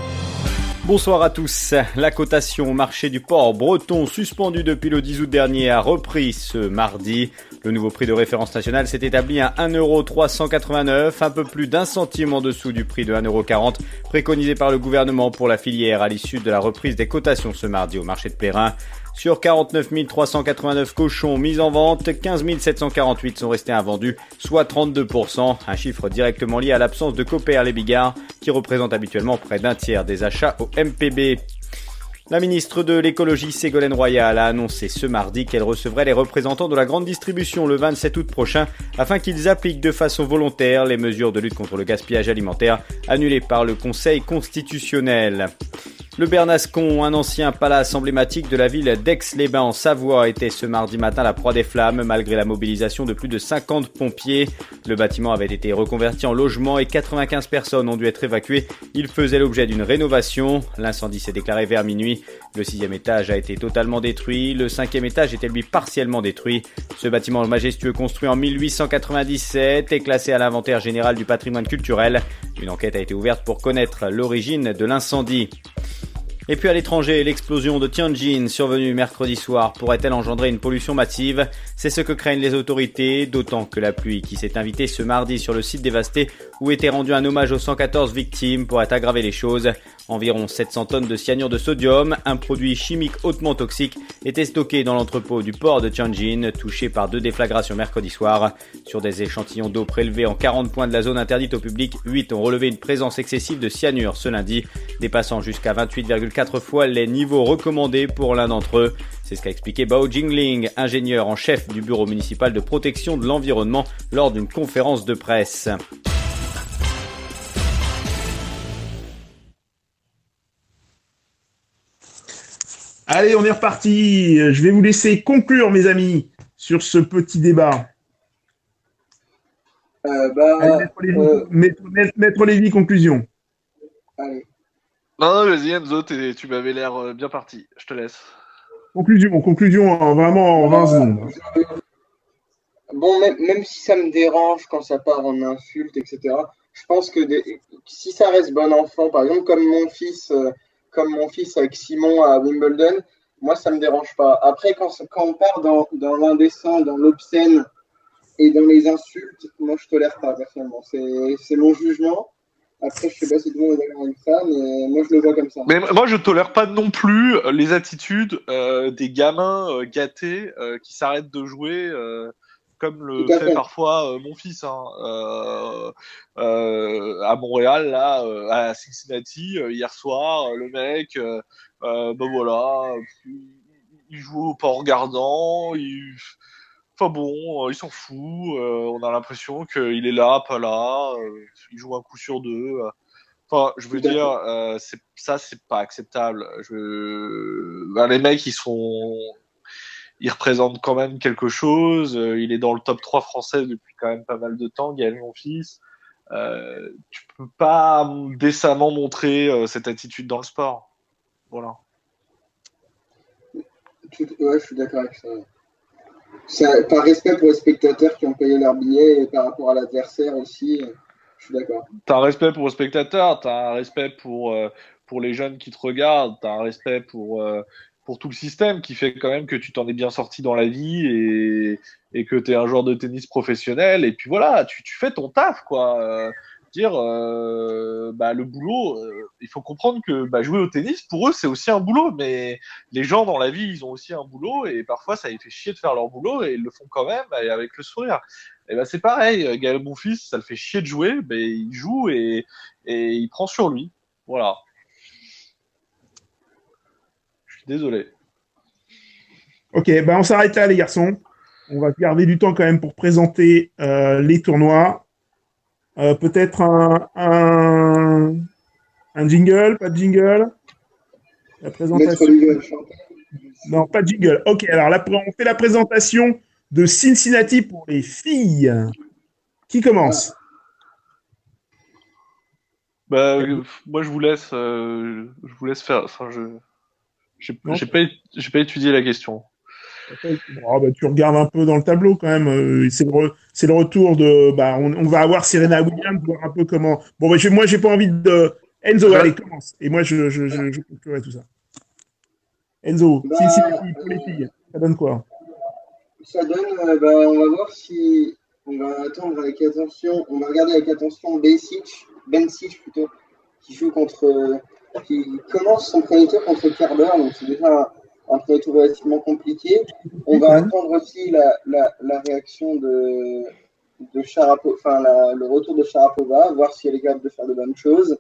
Bonsoir à tous. La cotation au marché du port breton suspendue depuis le 10 août dernier a repris ce mardi. Le nouveau prix de référence national s'est établi à 1,389 €, un peu plus d'1 centime en dessous du prix de 1,40 € préconisé par le gouvernement pour la filière à l'issue de la reprise des cotations ce mardi au marché de Plérin. Sur 49 389 cochons mis en vente, 15 748 sont restés invendus, soit 32%, un chiffre directement lié à l'absence de Copper les Bigards, qui représente habituellement près d'un tiers des achats au MPB. La ministre de l'écologie Ségolène Royal a annoncé ce mardi qu'elle recevrait les représentants de la grande distribution le 27 août prochain afin qu'ils appliquent de façon volontaire les mesures de lutte contre le gaspillage alimentaire annulées par le Conseil constitutionnel. Le Bernascon, un ancien palace emblématique de la ville d'Aix-les-Bains en Savoie, était ce mardi matin la proie des flammes malgré la mobilisation de plus de 50 pompiers. Le bâtiment avait été reconverti en logement et 95 personnes ont dû être évacuées. Il faisait l'objet d'une rénovation. L'incendie s'est déclaré vers minuit. Le 6e étage a été totalement détruit. Le 5e étage était lui partiellement détruit. Ce bâtiment majestueux construit en 1897 est classé à l'inventaire général du patrimoine culturel. Une enquête a été ouverte pour connaître l'origine de l'incendie. Et puis à l'étranger, l'explosion de Tianjin survenue mercredi soir pourrait-elle engendrer une pollution massive? C'est ce que craignent les autorités, d'autant que la pluie qui s'est invitée ce mardi sur le site dévasté où était rendu un hommage aux 114 victimes pourrait aggraver les choses. Environ 700 tonnes de cyanure de sodium, un produit chimique hautement toxique, était stocké dans l'entrepôt du port de Tianjin, touché par 2 déflagrations mercredi soir. Sur des échantillons d'eau prélevés en 40 points de la zone interdite au public, 8 ont relevé une présence excessive de cyanure ce lundi, dépassant jusqu'à 28,4 4 fois les niveaux recommandés pour l'un d'entre eux. C'est ce qu'a expliqué Bao Jingling, ingénieur en chef du bureau municipal de protection de l'environnement lors d'une conférence de presse. Allez, on est reparti. Je vais vous laisser conclure, mes amis, sur ce petit débat. Allez, Maître Lévy, conclusion. Allez. Non, vas-y Enzo, tu m'avais l'air bien parti. Je te laisse. Conclusion vraiment en 20 secondes. Bon, même si ça me dérange quand ça part en insultes, etc., je pense que si ça reste bon enfant, par exemple, comme mon fils avec Simon à Wimbledon, moi, ça me dérange pas. Après, quand on part dans l'indécent, dans l'obscène et dans les insultes, moi, je tolère pas, personnellement. C'est mon jugement. Après, je sais pas si tout le monde est d'accord avec ça, mais moi, je le vois comme ça. Mais moi, je tolère pas non plus les attitudes des gamins gâtés qui s'arrêtent de jouer comme le fait parfois mon fils à Montréal, là, à Cincinnati, hier soir, le mec, voilà, il joue pas en regardant, enfin bon, il s'en fout, on a l'impression qu'il est là, pas là, il joue un coup sur deux. Enfin, je veux dire, c'est pas acceptable. Les mecs, ils représentent quand même quelque chose. Il est dans le top 3 français depuis quand même pas mal de temps, Gaël Monfils. Tu peux pas décemment montrer cette attitude dans le sport. Voilà. Ouais, je suis d'accord avec ça. Par respect pour les spectateurs qui ont payé leur billet et par rapport à l'adversaire aussi, je suis d'accord. T'as un respect pour les spectateurs, t'as un respect pour les jeunes qui te regardent, t'as un respect pour tout le système qui fait quand même que tu t'en es bien sorti dans la vie et que t'es un joueur de tennis professionnel. Et puis voilà, tu fais ton taf, quoi. Le boulot, il faut comprendre que jouer au tennis, pour eux, c'est aussi un boulot. Mais les gens dans la vie, ils ont aussi un boulot et parfois, ça les fait chier de faire leur boulot et ils le font quand même avec le sourire. Et c'est pareil, Gaël Monfils, ça le fait chier de jouer, il joue et il prend sur lui. Voilà. Je suis désolé. Ok, on s'arrête là, les garçons. On va garder du temps quand même pour présenter les tournois. Peut-être un jingle, pas de jingle. La présentation. Non, pas de jingle. Ok, alors là, on fait la présentation de Cincinnati pour les filles. Qui commence? Moi, je vous laisse faire. Enfin, j'ai pas étudié la question. Tu regardes un peu dans le tableau quand même. C'est le retour de. On va avoir Serena Williams, voir un peu comment. Moi, j'ai pas envie de. Enzo, allez, commence. Et moi, je conclurai tout ça. Enzo, Cincinnati pour les filles, ça donne quoi? Ça donne. On va voir si. On va attendre avec attention. On va regarder avec attention Bencic plutôt, qui commence son premier tour contre Kerber, donc c'est déjà un premier tour relativement compliqué. On va attendre aussi la réaction de Sharapova, le retour de Sharapova, voir si elle est capable de faire de bonnes choses.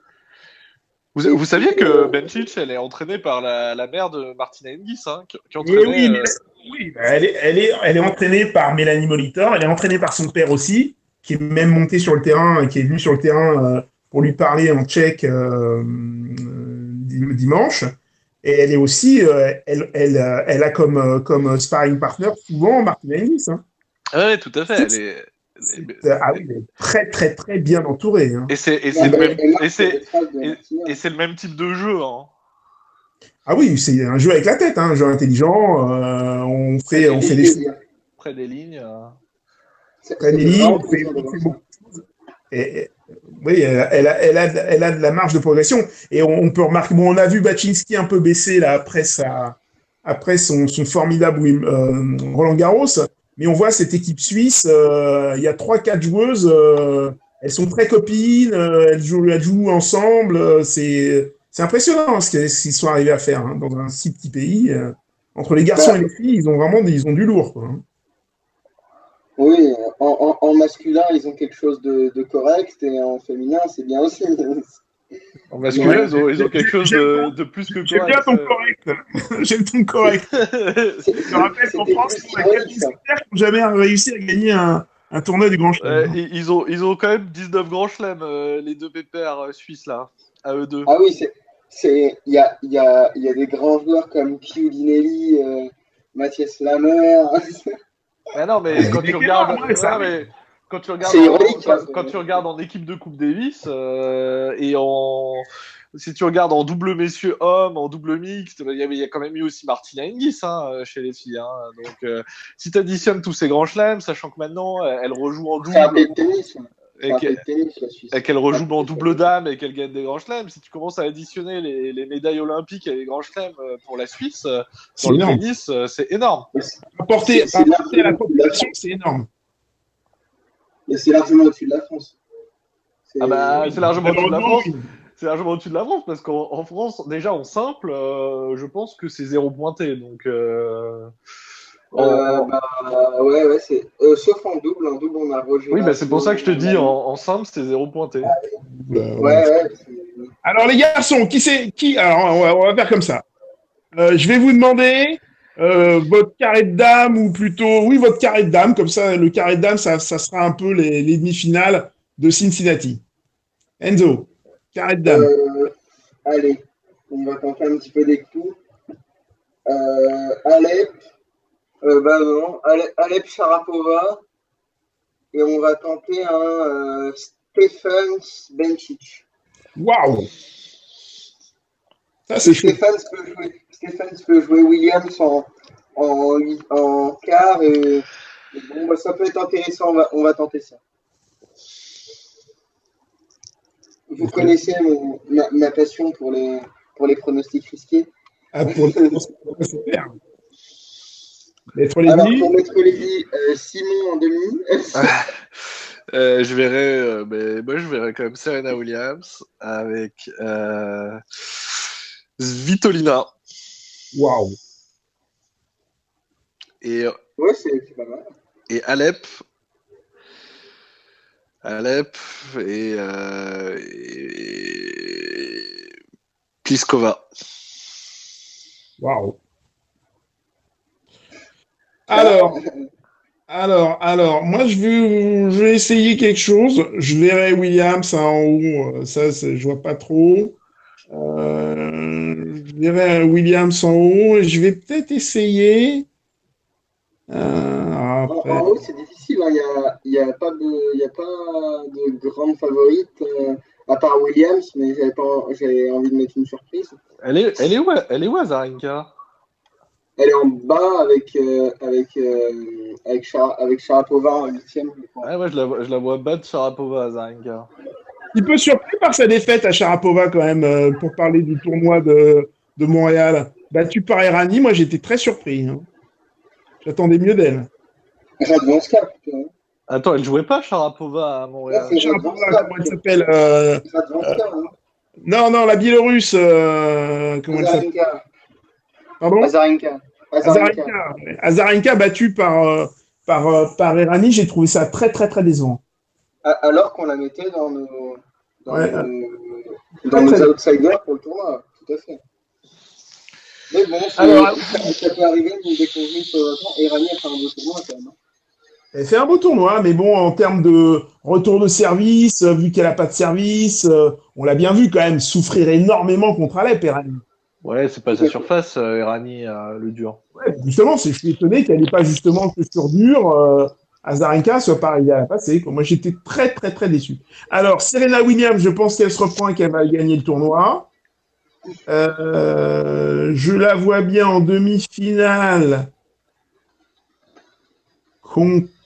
Vous saviez que Bencic, elle est entraînée par la mère de Martina Hingis, qui entraînait. Oui, elle est entraînée par Mélanie Molitor, elle est entraînée par son père aussi, qui est même monté sur le terrain, qui est venu sur le terrain pour lui parler en tchèque dimanche. Et elle est aussi, elle a comme sparring partner souvent Martina Hingis. Oui, tout à fait. Elle est très très très bien entourée. Et c'est le même type de jeu. Ah oui, c'est un jeu avec la tête, un jeu intelligent. On fait des choses près des lignes. Près des lignes, on fait beaucoup de choses. Oui, elle a de la marge de progression. Et on peut remarquer, on a vu Baczynski un peu baisser là après son formidable Roland Garros. Mais on voit cette équipe suisse, il y a 3-4 joueuses, elles sont très copines, elles jouent ensemble. C'est impressionnant ce qu'ils sont arrivés à faire dans un si petit pays. Entre les garçons et les filles, ils ont du lourd. Quoi. Oui, en masculin, ils ont quelque chose de correct et en féminin, c'est bien aussi. En masculin, ils ont quelque chose de plus que correct. J'aime bien ton correct. J'aime ton correct. Je rappelle qu'en France, on a 4 militaires qui n'ont jamais réussi à gagner un tournoi du Grand Chelem. Ils ont quand même 19 grands chelems, les deux pépères suisses, là, à eux deux. Ah oui, il y a des grands joueurs comme Chiudinelli, Mathias Lammer. Ah non, mais quand tu regardes... Quand tu regardes en équipe de Coupe Davis si tu regardes en double messieurs hommes, en double mixte, il y a quand même eu aussi Martina Hingis chez les filles. Donc, si tu additionnes tous ces grands chelems, sachant que maintenant elle rejoue en double. C'est un peu de tennis. Et qu'elle rejoue en double dame et qu'elle gagne des grands chelems, si tu commences à additionner les médailles olympiques et les grands chelems pour la Suisse, dans le tennis, c'est énorme. Apporter à la population, c'est énorme. Et c'est largement au-dessus de la France. C'est largement au-dessus de la France. C'est largement au-dessus de la France parce qu'en France, déjà en simple, je pense que c'est 0 pointé. Donc, ouais, c'est sauf en double. En double, on a Roger. Oui, c'est pour ça que je te dis en simple, c'est 0 pointé. Ouais. Alors les garçons, qui Alors on va faire comme ça. Je vais vous demander. Votre carré de dame ou plutôt votre carré de dame, comme ça le carré de dame ça sera un peu les demi-finales de Cincinnati. Enzo, carré de dame. Allez, on va tenter un petit peu des coups. Alep, Alep Sharapova et on va tenter un Stephens Bencic. Waouh. Ça c'est chaud. Stephens peut jouer Williams en quart et bon, ça peut être intéressant, on va tenter ça. Vous connaissez ma passion pour les pronostics risqués. Ah, pour les pronostics, c'est super. Alors, pour mettre les billes, Simon en demi. Je verrai quand même Serena Williams avec Svitolina. Waouh. Et ouais, c'est pas mal. Et Alep et Pliskova. Waouh. Alors, moi je vais essayer quelque chose. Je verrai Williams en haut, je vois pas trop. Je verrai Williams en haut et je vais peut-être essayer. Après... En haut, c'est difficile. Il n'y a pas de grande favorite à part Williams, mais j'avais envie de mettre une surprise. Elle est où Azarenka? Elle est en bas avec Sharapova en 8e. Ah ouais, je la vois battre Sharapova Azarenka. Il peut surpris par sa défaite à Sharapova quand même, pour parler du tournoi de Montréal. Battu par Errani, moi j'étais très surpris. J'attendais mieux d'elle. Radwanska, Attends, elle jouait pas Sharapova à Montréal? Sharapova, comment elle s'appelle Non, la Biélorusse. Comment elle s'appelle? Pardon? Azarenka battu par Errani, j'ai trouvé ça très très très décevant. Alors qu'on la mettait dans nos outsiders pour le tournoi, tout à fait. Mais bon, ça peut arriver, mais dès qu'on joue sur le temps, Errani a fait un beau tournoi quand même. Elle fait un beau tournoi, mais bon, en termes de retour de service, vu qu'elle n'a pas de service, on l'a bien vu quand même souffrir énormément contre Alep, Errani. Ouais, c'est pas sa surface, Errani, le dur. Ouais, justement, je suis étonné qu'elle n'ait pas justement que sur dur. Azarenka soit pas arrivée à la passer. Moi, j'étais très, très, très déçu. Alors, Serena Williams, je pense qu'elle se reprend et qu'elle va gagner le tournoi. Je la vois bien en demi-finale contre...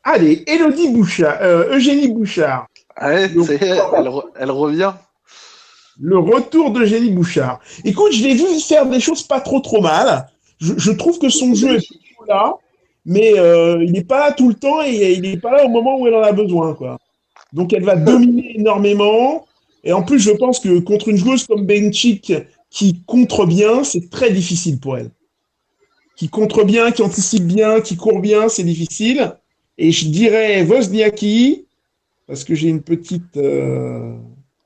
Allez, Eugénie Bouchard. Ouais, elle revient. Le retour d'Eugénie Bouchard. Écoute, je l'ai vu faire des choses pas trop mal. Je trouve que son jeu est plutôt là, mais il n'est pas là tout le temps et il n'est pas là au moment où elle en a besoin, quoi. Donc, elle va dominer énormément. Et en plus, je pense que contre une joueuse comme Bencic qui contre bien, c'est très difficile pour elle. Qui contre bien, qui anticipe bien, qui court bien, c'est difficile. Et je dirais Wozniacki parce que j'ai une petite.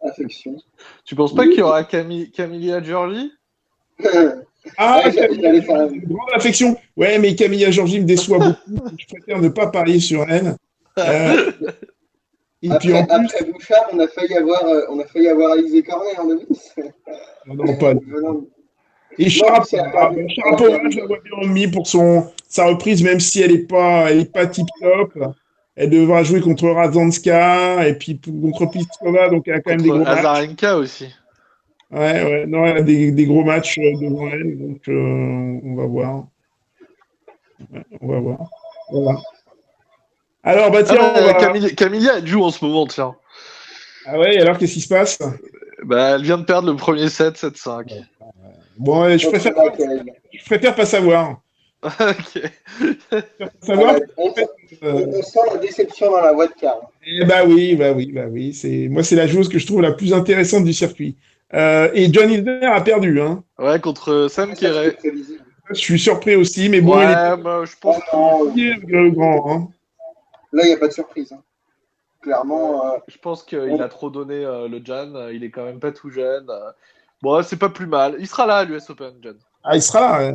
Affection. Tu penses pas qu'il y aura Camilla Giorgi? Ah, J'allais faire une grande affection. Ouais, mais Camilla Giorgi me déçoit beaucoup. Je préfère ne pas parier sur elle. Et puis en plus, après Bouchard, on a failli avoir Alizé Cornet en demi. non, pas. Et Sharapova, je la vois bien en demi pour sa reprise, même si elle est pas tip top. Elle devra jouer contre Razanska et puis contre Pliskova, donc elle a quand même des gros matchs. Azarenka aussi. Ouais, non, elle a des gros matchs devant elle, donc on va voir. Ouais, on va voir. Voilà. Alors, bah tiens, Camilla, elle joue en ce moment, tiens. Ah ouais, alors qu'est-ce qui se passe? Bah, elle vient de perdre le premier set, 7-5. Bon, je préfère pas savoir. Ok. Savoir. On sent la déception dans la voix de Karl. Bah oui. Moi, c'est la joueuse que je trouve la plus intéressante du circuit. Et John Isner a perdu, hein. Ouais, contre Sam Kerray. Je suis surpris aussi, mais bon, je pense le grand, hein. Là, il n'y a pas de surprise. Hein. Clairement. Je pense qu'il a trop donné le Jan. Il est quand même pas tout jeune. Bon, c'est pas plus mal. Il sera là à l'US Open, Jan. Ah, il sera là,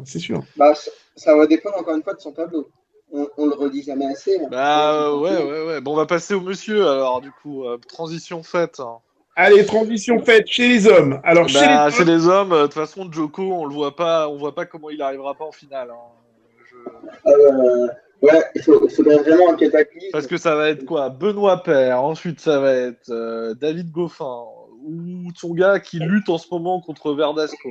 c'est sûr. Bah, ça va dépendre encore une fois de son tableau. On le redit jamais assez. Hein. Bah, ouais. Bon, on va passer au monsieur, alors, du coup. Transition faite. Allez, transition faite chez les hommes. Alors, chez les hommes, de toute façon, Djoko, on voit pas comment il arrivera pas en finale. Hein. Ouais, il faudrait vraiment un cataclysme. Parce que ça va être quoi? Benoît Paire, ensuite ça va être David Goffin, ou Tsonga qui lutte en ce moment contre Verdasco.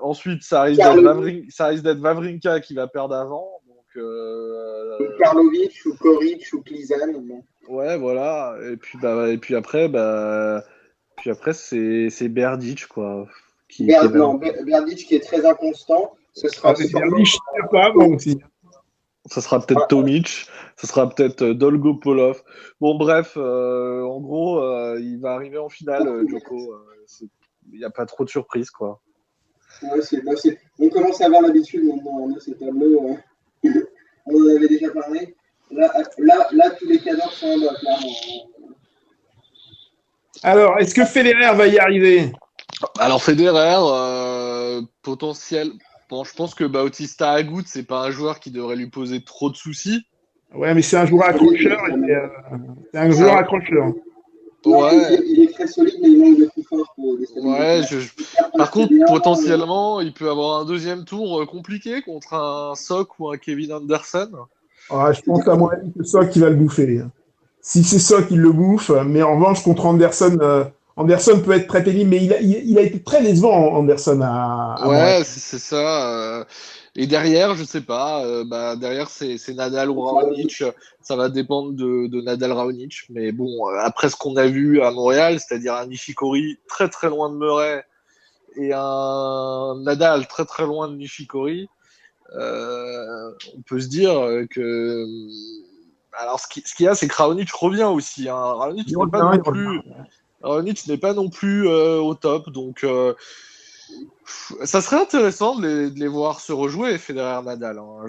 Ensuite, ça risque d'être Wawrinka qui va perdre avant. Donc, Karlovic ou Koric ou Klizan. Bon. Ouais, voilà. Et puis après, c'est Berdych, quoi. Berdych qui est très inconstant. Ce sera Berdych pas bon aussi. Ça sera peut-être Tomic, ça sera peut-être Dolgopolov. Bon, bref, en gros, il va arriver en finale, Djoko. Il n'y a pas trop de surprises, quoi. Ouais, on commence à avoir l'habitude maintenant. On a ces tableaux. On en avait déjà parlé. Là, tous les cadors sont en bas, clairement. Alors, est-ce que Federer va y arriver? Alors, Federer, potentiel. Bon, je pense que Bautista Agut, c'est pas un joueur qui devrait lui poser trop de soucis. Ouais, mais c'est un joueur accrocheur. C'est un joueur accrocheur. Ouais. Il est très solide, mais il manque de plus fort pour déstabiliser. Ouais, par contre, potentiellement, il peut avoir un deuxième tour compliqué contre un Sock ou un Kevin Anderson. Ah, je pense à mon avis que Sock qui va le bouffer. Si c'est Sock, il le bouffe. Mais en revanche, contre Anderson, Anderson peut être très pénible, mais il a été très décevant, Anderson. Ouais, c'est ça. Et derrière, je sais pas. Derrière, c'est Nadal ou Raonic. Ça va dépendre de Nadal Raonic. Mais bon, après ce qu'on a vu à Montréal, c'est-à-dire un Nishikori très très loin de Murray et un Nadal très très loin de Nishikori, on peut se dire que. Alors, ce qu'il y a, c'est que Raonic revient aussi. Hein. Raonic n'est pas non plus au top, donc ça serait intéressant de les voir se rejouer, Federer-Nadal. Hein.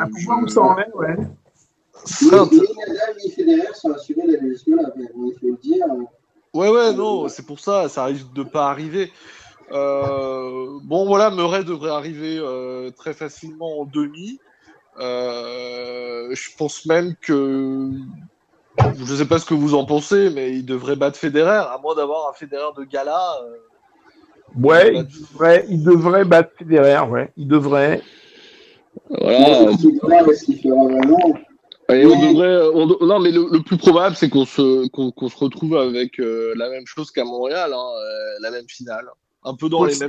Pour voir où ça en est, ouais. Ni Nadal ni Federer sont assurés d'aller jusque-là, il faut le dire. Ouais, non, c'est pour ça, ça risque de pas arriver. Bon, voilà, Murray devrait arriver très facilement en demi. Je pense même que... Je sais pas ce que vous en pensez, mais il devrait battre Federer, à moins d'avoir un Federer de gala. Ouais, il devrait battre Federer, ouais, il devrait. Voilà. Et non, mais le plus probable, c'est qu'on se retrouve avec la même chose qu'à Montréal, hein, la même finale, un peu dans les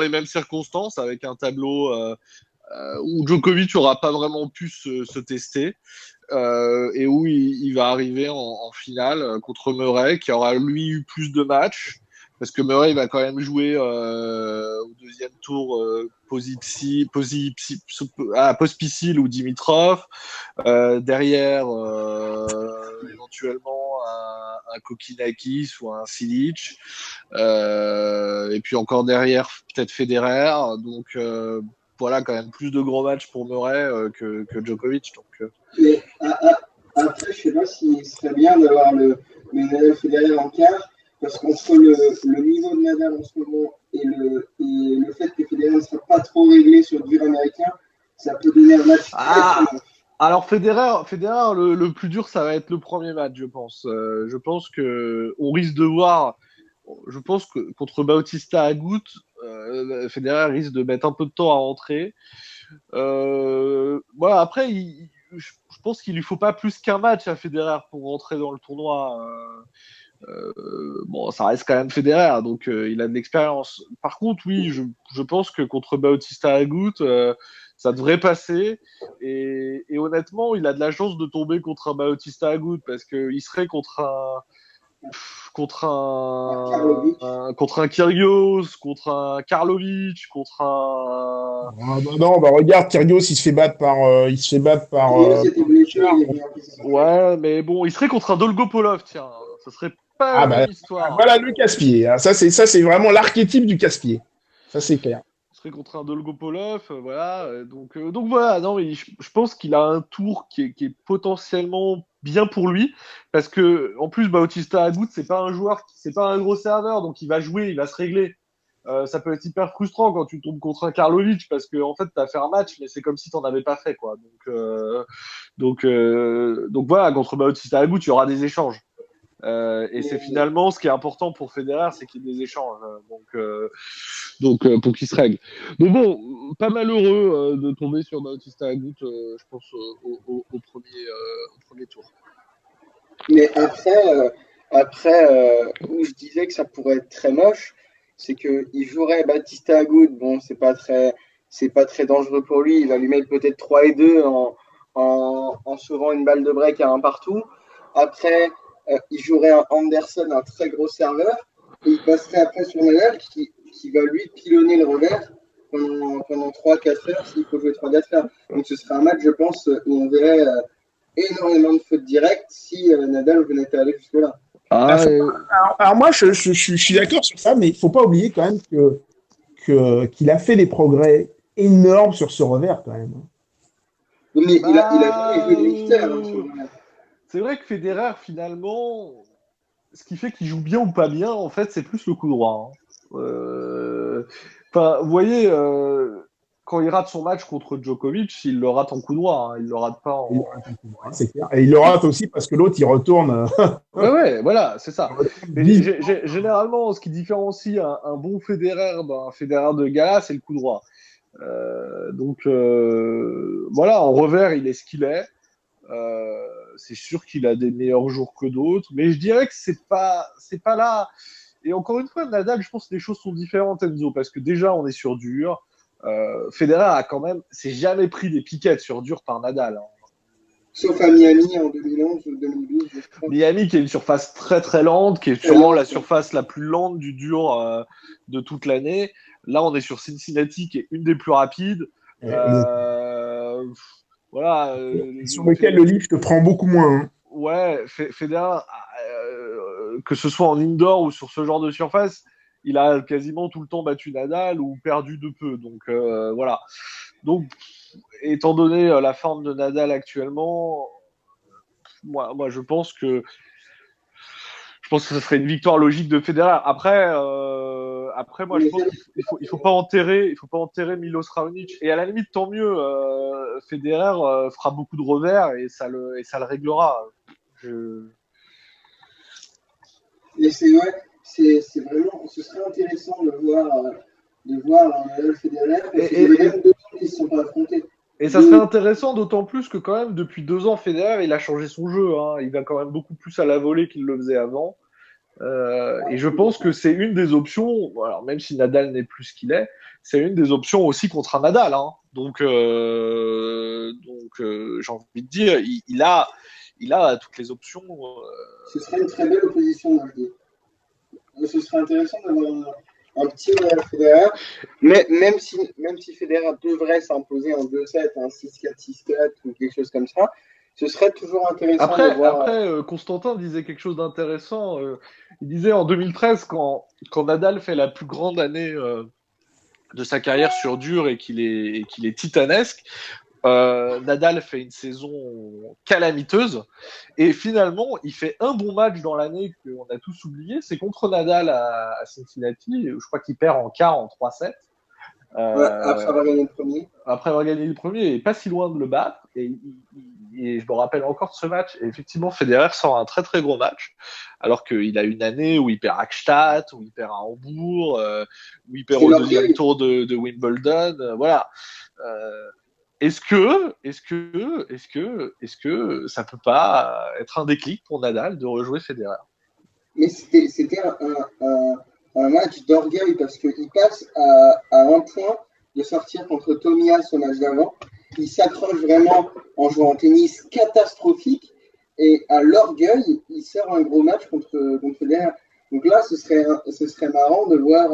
mêmes circonstances, avec un tableau où Djokovic n'aura pas vraiment pu se tester. Et où il va arriver en finale contre Murray, qui aura lui eu plus de matchs, parce que Murray il va quand même jouer au deuxième tour Pospisil ou Dimitrov, derrière éventuellement un Kokinakis ou un Silic, et puis encore derrière peut-être Federer, donc voilà, quand même plus de gros matchs pour Murray que Djokovic. Donc, Mais après, je sais pas s'il serait bien d'avoir le Nadal Federer en quart, parce qu'entre le niveau de Nadal en ce moment et le fait que Federer ne soit pas trop réglé sur le dur américain, ça peut donner un match très très moche. Alors Federer, le plus dur, ça va être le premier match, je pense. Je pense que on risque de voir. Je pense que contre Bautista Agut, Federer risque de mettre un peu de temps à rentrer. Voilà. Après, je pense qu'il lui faut pas plus qu'un match à Federer pour rentrer dans le tournoi. Bon, ça reste quand même Federer, donc il a de l'expérience. Par contre, oui, je pense que contre Bautista Agut, ça devrait passer. Et honnêtement, il a de la chance de tomber contre un Bautista Agut parce qu'il serait contre un Kyrgios, contre un Karlovic, contre un. Ah, bah non, bah regarde, Kyrgios, il se fait battre par. Kyrgios était blessé, il est venu en plus. Ouais, mais bon, il serait contre un Dolgopolov, tiens. Ça serait pas la même histoire. Voilà le casse-pied. Hein. Ça, c'est vraiment l'archétype du casse-pied. Ça, c'est clair. Il serait contre un Dolgopolov, voilà. Donc voilà, non, mais je pense qu'il a un tour qui est potentiellement bien pour lui, parce que en plus Bautista Agut, c'est pas un gros serveur, donc il va jouer, il va se régler. Ça peut être hyper frustrant quand tu tombes contre un Karlovic parce que en fait t'as fait un match, mais c'est comme si t'en avais pas fait, quoi. Donc voilà, contre Bautista Agut, il y aura des échanges. Et c'est finalement ce qui est important pour Federer, c'est qu'il y ait des échanges. Donc pour qu'il se règle. Donc bon, pas malheureux de tomber sur Bautista Agut, je pense au premier tour. Mais après, où je disais que ça pourrait être très moche, c'est qu'il jouerait Bautista Agut. Bon, c'est pas très dangereux pour lui. Il va lui mettre peut-être 3 et 2 en sauvant une balle de break à un partout. Après, il jouerait un Anderson, un très gros serveur, et il passerait après sur Nadal qui va lui pilonner le revers pendant 3-4 heures s'il faut jouer 3-4 heures. Donc ce serait un match, je pense, où on verrait énormément de fautes directes si Nadal venait à aller jusque-là. Alors moi, je suis d'accord sur ça, mais il ne faut pas oublier quand même qu'il a fait des progrès énormes sur ce revers, quand même. Oui, mais il a joué des mixtères sur le revers. C'est vrai que Federer, finalement, ce qui fait qu'il joue bien ou pas bien, en fait, c'est plus le coup droit. Enfin, vous voyez, quand il rate son match contre Djokovic, il le rate en coup droit. Hein, il le rate pas en. C'est clair. Et il le rate aussi parce que l'autre, il retourne. Ouais, voilà, c'est ça. Mais généralement, ce qui différencie un bon Federer d'un Federer de gala, c'est le coup droit. Donc, voilà, en revers, il est ce qu'il est. C'est sûr qu'il a des meilleurs jours que d'autres, mais je dirais que c'est pas là. Et encore une fois, Nadal, je pense que les choses sont différentes, Enzo, parce que déjà on est sur dur. Federer a quand même, s'est jamais pris des piquettes sur dur par Nadal. Hein. Sauf à Miami en 2011 ou 2012. Miami qui est une surface très très lente, qui est sûrement la surface la plus lente du dur de toute l'année. Là, on est sur Cincinnati qui est une des plus rapides. Voilà. Sur lequel le lift prend beaucoup moins. Hein. Ouais, Federer, que ce soit en indoor ou sur ce genre de surface, il a quasiment tout le temps battu Nadal ou perdu de peu. Donc voilà. Donc, étant donné la forme de Nadal actuellement, moi je pense que ce serait une victoire logique de Federer. Après, moi, je pense qu'il faut pas enterrer Milos Raonic. Et à la limite, tant mieux. Federer fera beaucoup de revers et ça le réglera. Et c'est vraiment, ce serait intéressant de voir Nadal Federer parce qu'il y a même 2 ans qui ne se sont pas affrontés. Et ça serait intéressant, d'autant plus que quand même depuis 2 ans, Federer, il a changé son jeu. Hein. Il va quand même beaucoup plus à la volée qu'il le faisait avant. Et je pense que c'est une des options, alors même si Nadal n'est plus ce qu'il est, c'est une des options aussi contre un Nadal. Hein. Donc j'ai envie de dire, il a toutes les options. Ce serait une très belle opposition, moi je dis. Ce serait intéressant d'avoir un petit Nadal Federer, mais même si Federer devrait s'imposer en 2-7, un 6-4, 6-4 ou quelque chose comme ça, ce serait toujours intéressant de voir. Après, Constantin disait quelque chose d'intéressant. Il disait en 2013, quand Nadal fait la plus grande année de sa carrière sur dur et qu'il est titanesque. Nadal fait une saison calamiteuse et finalement il fait un bon match dans l'année qu'on a tous oublié, c'est contre Nadal à Cincinnati, je crois qu'il perd en quart en 3-7. Après avoir gagné le premier. Et pas si loin de le battre. Et je me rappelle encore de ce match. Et effectivement, Federer sort un très très gros match, alors qu'il a une année où il perd à Gstaad, où il perd à Hambourg, où il perd au deuxième tour de Wimbledon. Voilà. Est-ce que ça peut pas être un déclic pour Nadal de rejouer Federer? Mais c'était un match d'orgueil parce qu'il passe à un point de sortir contre Tomias au match d'avant. Il s'accroche vraiment en jouant un tennis catastrophique et à l'orgueil, il sort un gros match contre Federer. Donc là, ce serait marrant de voir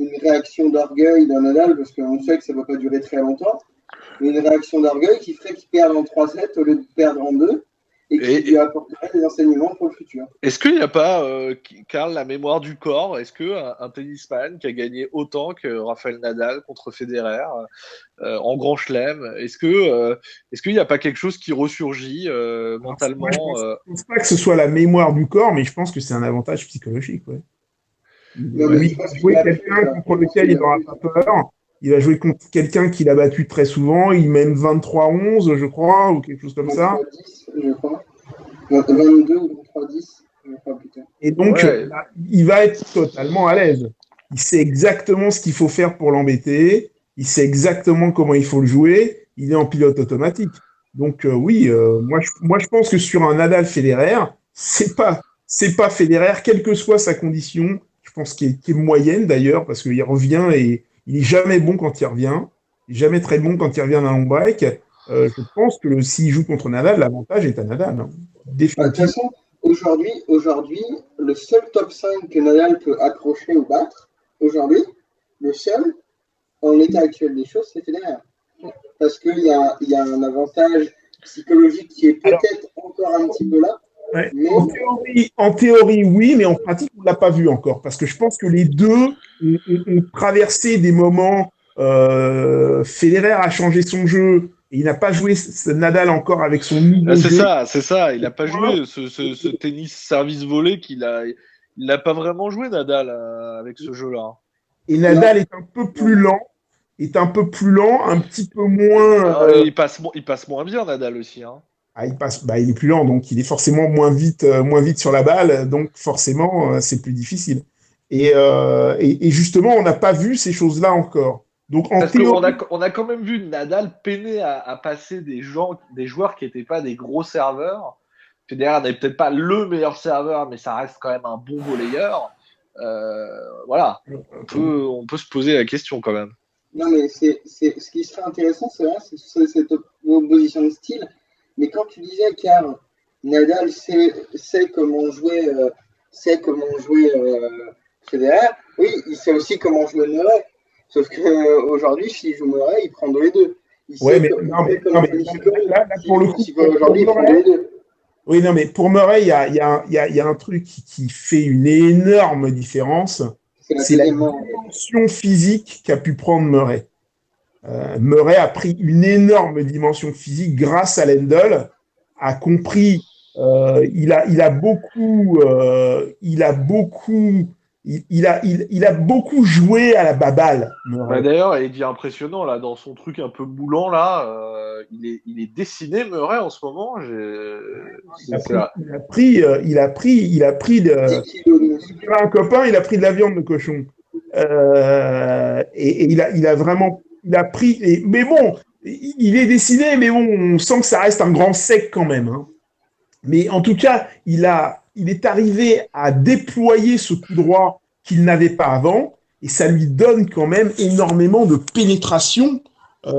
une réaction d'orgueil d'un Nadal parce qu'on sait que ça ne va pas durer très longtemps. Une réaction d'orgueil qui ferait qu'il perde en 3-7 au lieu de perdre en 2. Et qui lui apporterait des enseignements pour le futur. Est-ce qu'il n'y a pas, Karl, la mémoire du corps? Est-ce qu'un tennisman qui a gagné autant que Rafael Nadal contre Federer en Grand Chelem, est-ce qu'il n'y a pas quelque chose qui ressurgit mentalement? Je ne pense pas que ce soit la mémoire du corps, mais je pense que c'est un avantage psychologique. Ouais. Il va jouer quelqu'un contre lequel il n'aura pas peur. Il va jouer contre quelqu'un qu'il a battu très souvent. Il mène 23-11, je crois, ou quelque chose comme ça. 23-10, je crois. 22 ou 23-10, je crois plutôt. Et donc, là, il va être totalement à l'aise. Il sait exactement ce qu'il faut faire pour l'embêter. Il sait exactement comment il faut le jouer. Il est en pilote automatique. Donc, oui, moi, je pense que sur un Nadal Federer, c'est pas Federer, quelle que soit sa condition. Je pense qu'il est moyenne d'ailleurs, parce qu'il revient et il est jamais bon quand il revient. Il est jamais très bon quand il revient d'un long break. Je pense que s'il joue contre Nadal, l'avantage est à Nadal. Hein. De toute façon, aujourd'hui, le seul top 5 que Nadal peut accrocher ou battre, aujourd'hui, le seul, en l'état actuel des choses, c'est Federer. Parce qu'il y a un avantage psychologique qui est peut-être encore un petit peu là. Ouais. Mais... En théorie, oui, mais en pratique, on ne l'a pas vu encore. Parce que je pense que les deux ont traversé des moments. Federer a changé son jeu. Et il n'a pas joué Nadal encore avec son niveau c'est jeu. C'est ça. Il n'a pas joué ce tennis service volé il n'a pas vraiment joué Nadal avec ce jeu-là. Et Nadal est un peu plus lent. Un petit peu moins. Il passe moins bien Nadal aussi. Hein. Il est plus lent, donc il est forcément moins vite sur la balle, donc forcément c'est plus difficile. Et justement, on n'a pas vu ces choses-là encore. Donc, parce qu'on a quand même vu Nadal peiner à passer des joueurs qui n'étaient pas des gros serveurs. Federer n'est peut-être pas le meilleur serveur, mais ça reste quand même un bon volleyeur. Voilà, on peut se poser la question quand même. Non, mais ce qui serait intéressant, c'est vrai, c'est cette opposition de style. Mais quand tu disais Karl, Nadal sait comment jouer, Federer, oui, il sait aussi comment jouer Murray. Sauf qu'aujourd'hui, s'il joue Murray, il prend les deux. Là, pour le coup, aujourd'hui, il prend les deux. Oui, non, mais pour Murray, il y a un truc qui fait une énorme différence. C'est la dimension physique qu'a pu prendre Murray. Murray a pris une énorme dimension physique grâce à Lendl, a compris, il a beaucoup joué à la baballe. D'ailleurs, il est impressionnant là dans son truc un peu moulant là. Il est dessiné Murray en ce moment. Il a pris un copain, il a pris de la viande de cochon. Et il a vraiment. Il a pris, mais bon, il est dessiné, mais bon, on sent que ça reste un grand sec quand même. Hein. Mais en tout cas, il est arrivé à déployer ce coup droit qu'il n'avait pas avant, et ça lui donne quand même énormément de pénétration, Et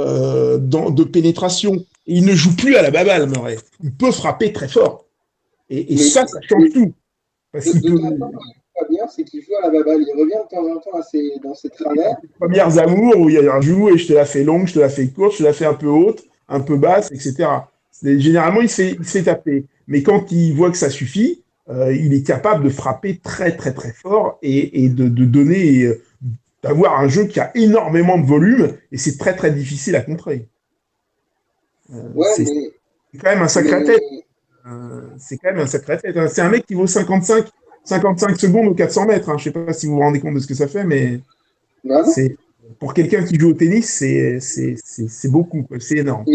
il ne joue plus à la baballe, Murray. Il peut frapper très fort, et ça change tout. Parce qu'il peut. Bien, c'est qu'il joue à la baballe. Il revient de temps en temps dans ses travers. Les premières amours où il y a un joue et je te la fais longue, je te la fais courte, je te la fais un peu haute, un peu basse, etc. Généralement, il se fait taper. Mais quand il voit que ça suffit, il est capable de frapper très, très, très fort et de donner d'avoir un jeu qui a énormément de volume et c'est très très difficile à contrer. Ouais, C'est mais, quand même un sacré mais, tête. C'est quand même un sacré tête, hein. C'est un mec qui vaut 55 secondes aux 400 mètres, hein. Je sais pas si vous vous rendez compte de ce que ça fait, mais voilà. c'est pour quelqu'un qui joue au tennis, c'est beaucoup, quoi. C'est énorme.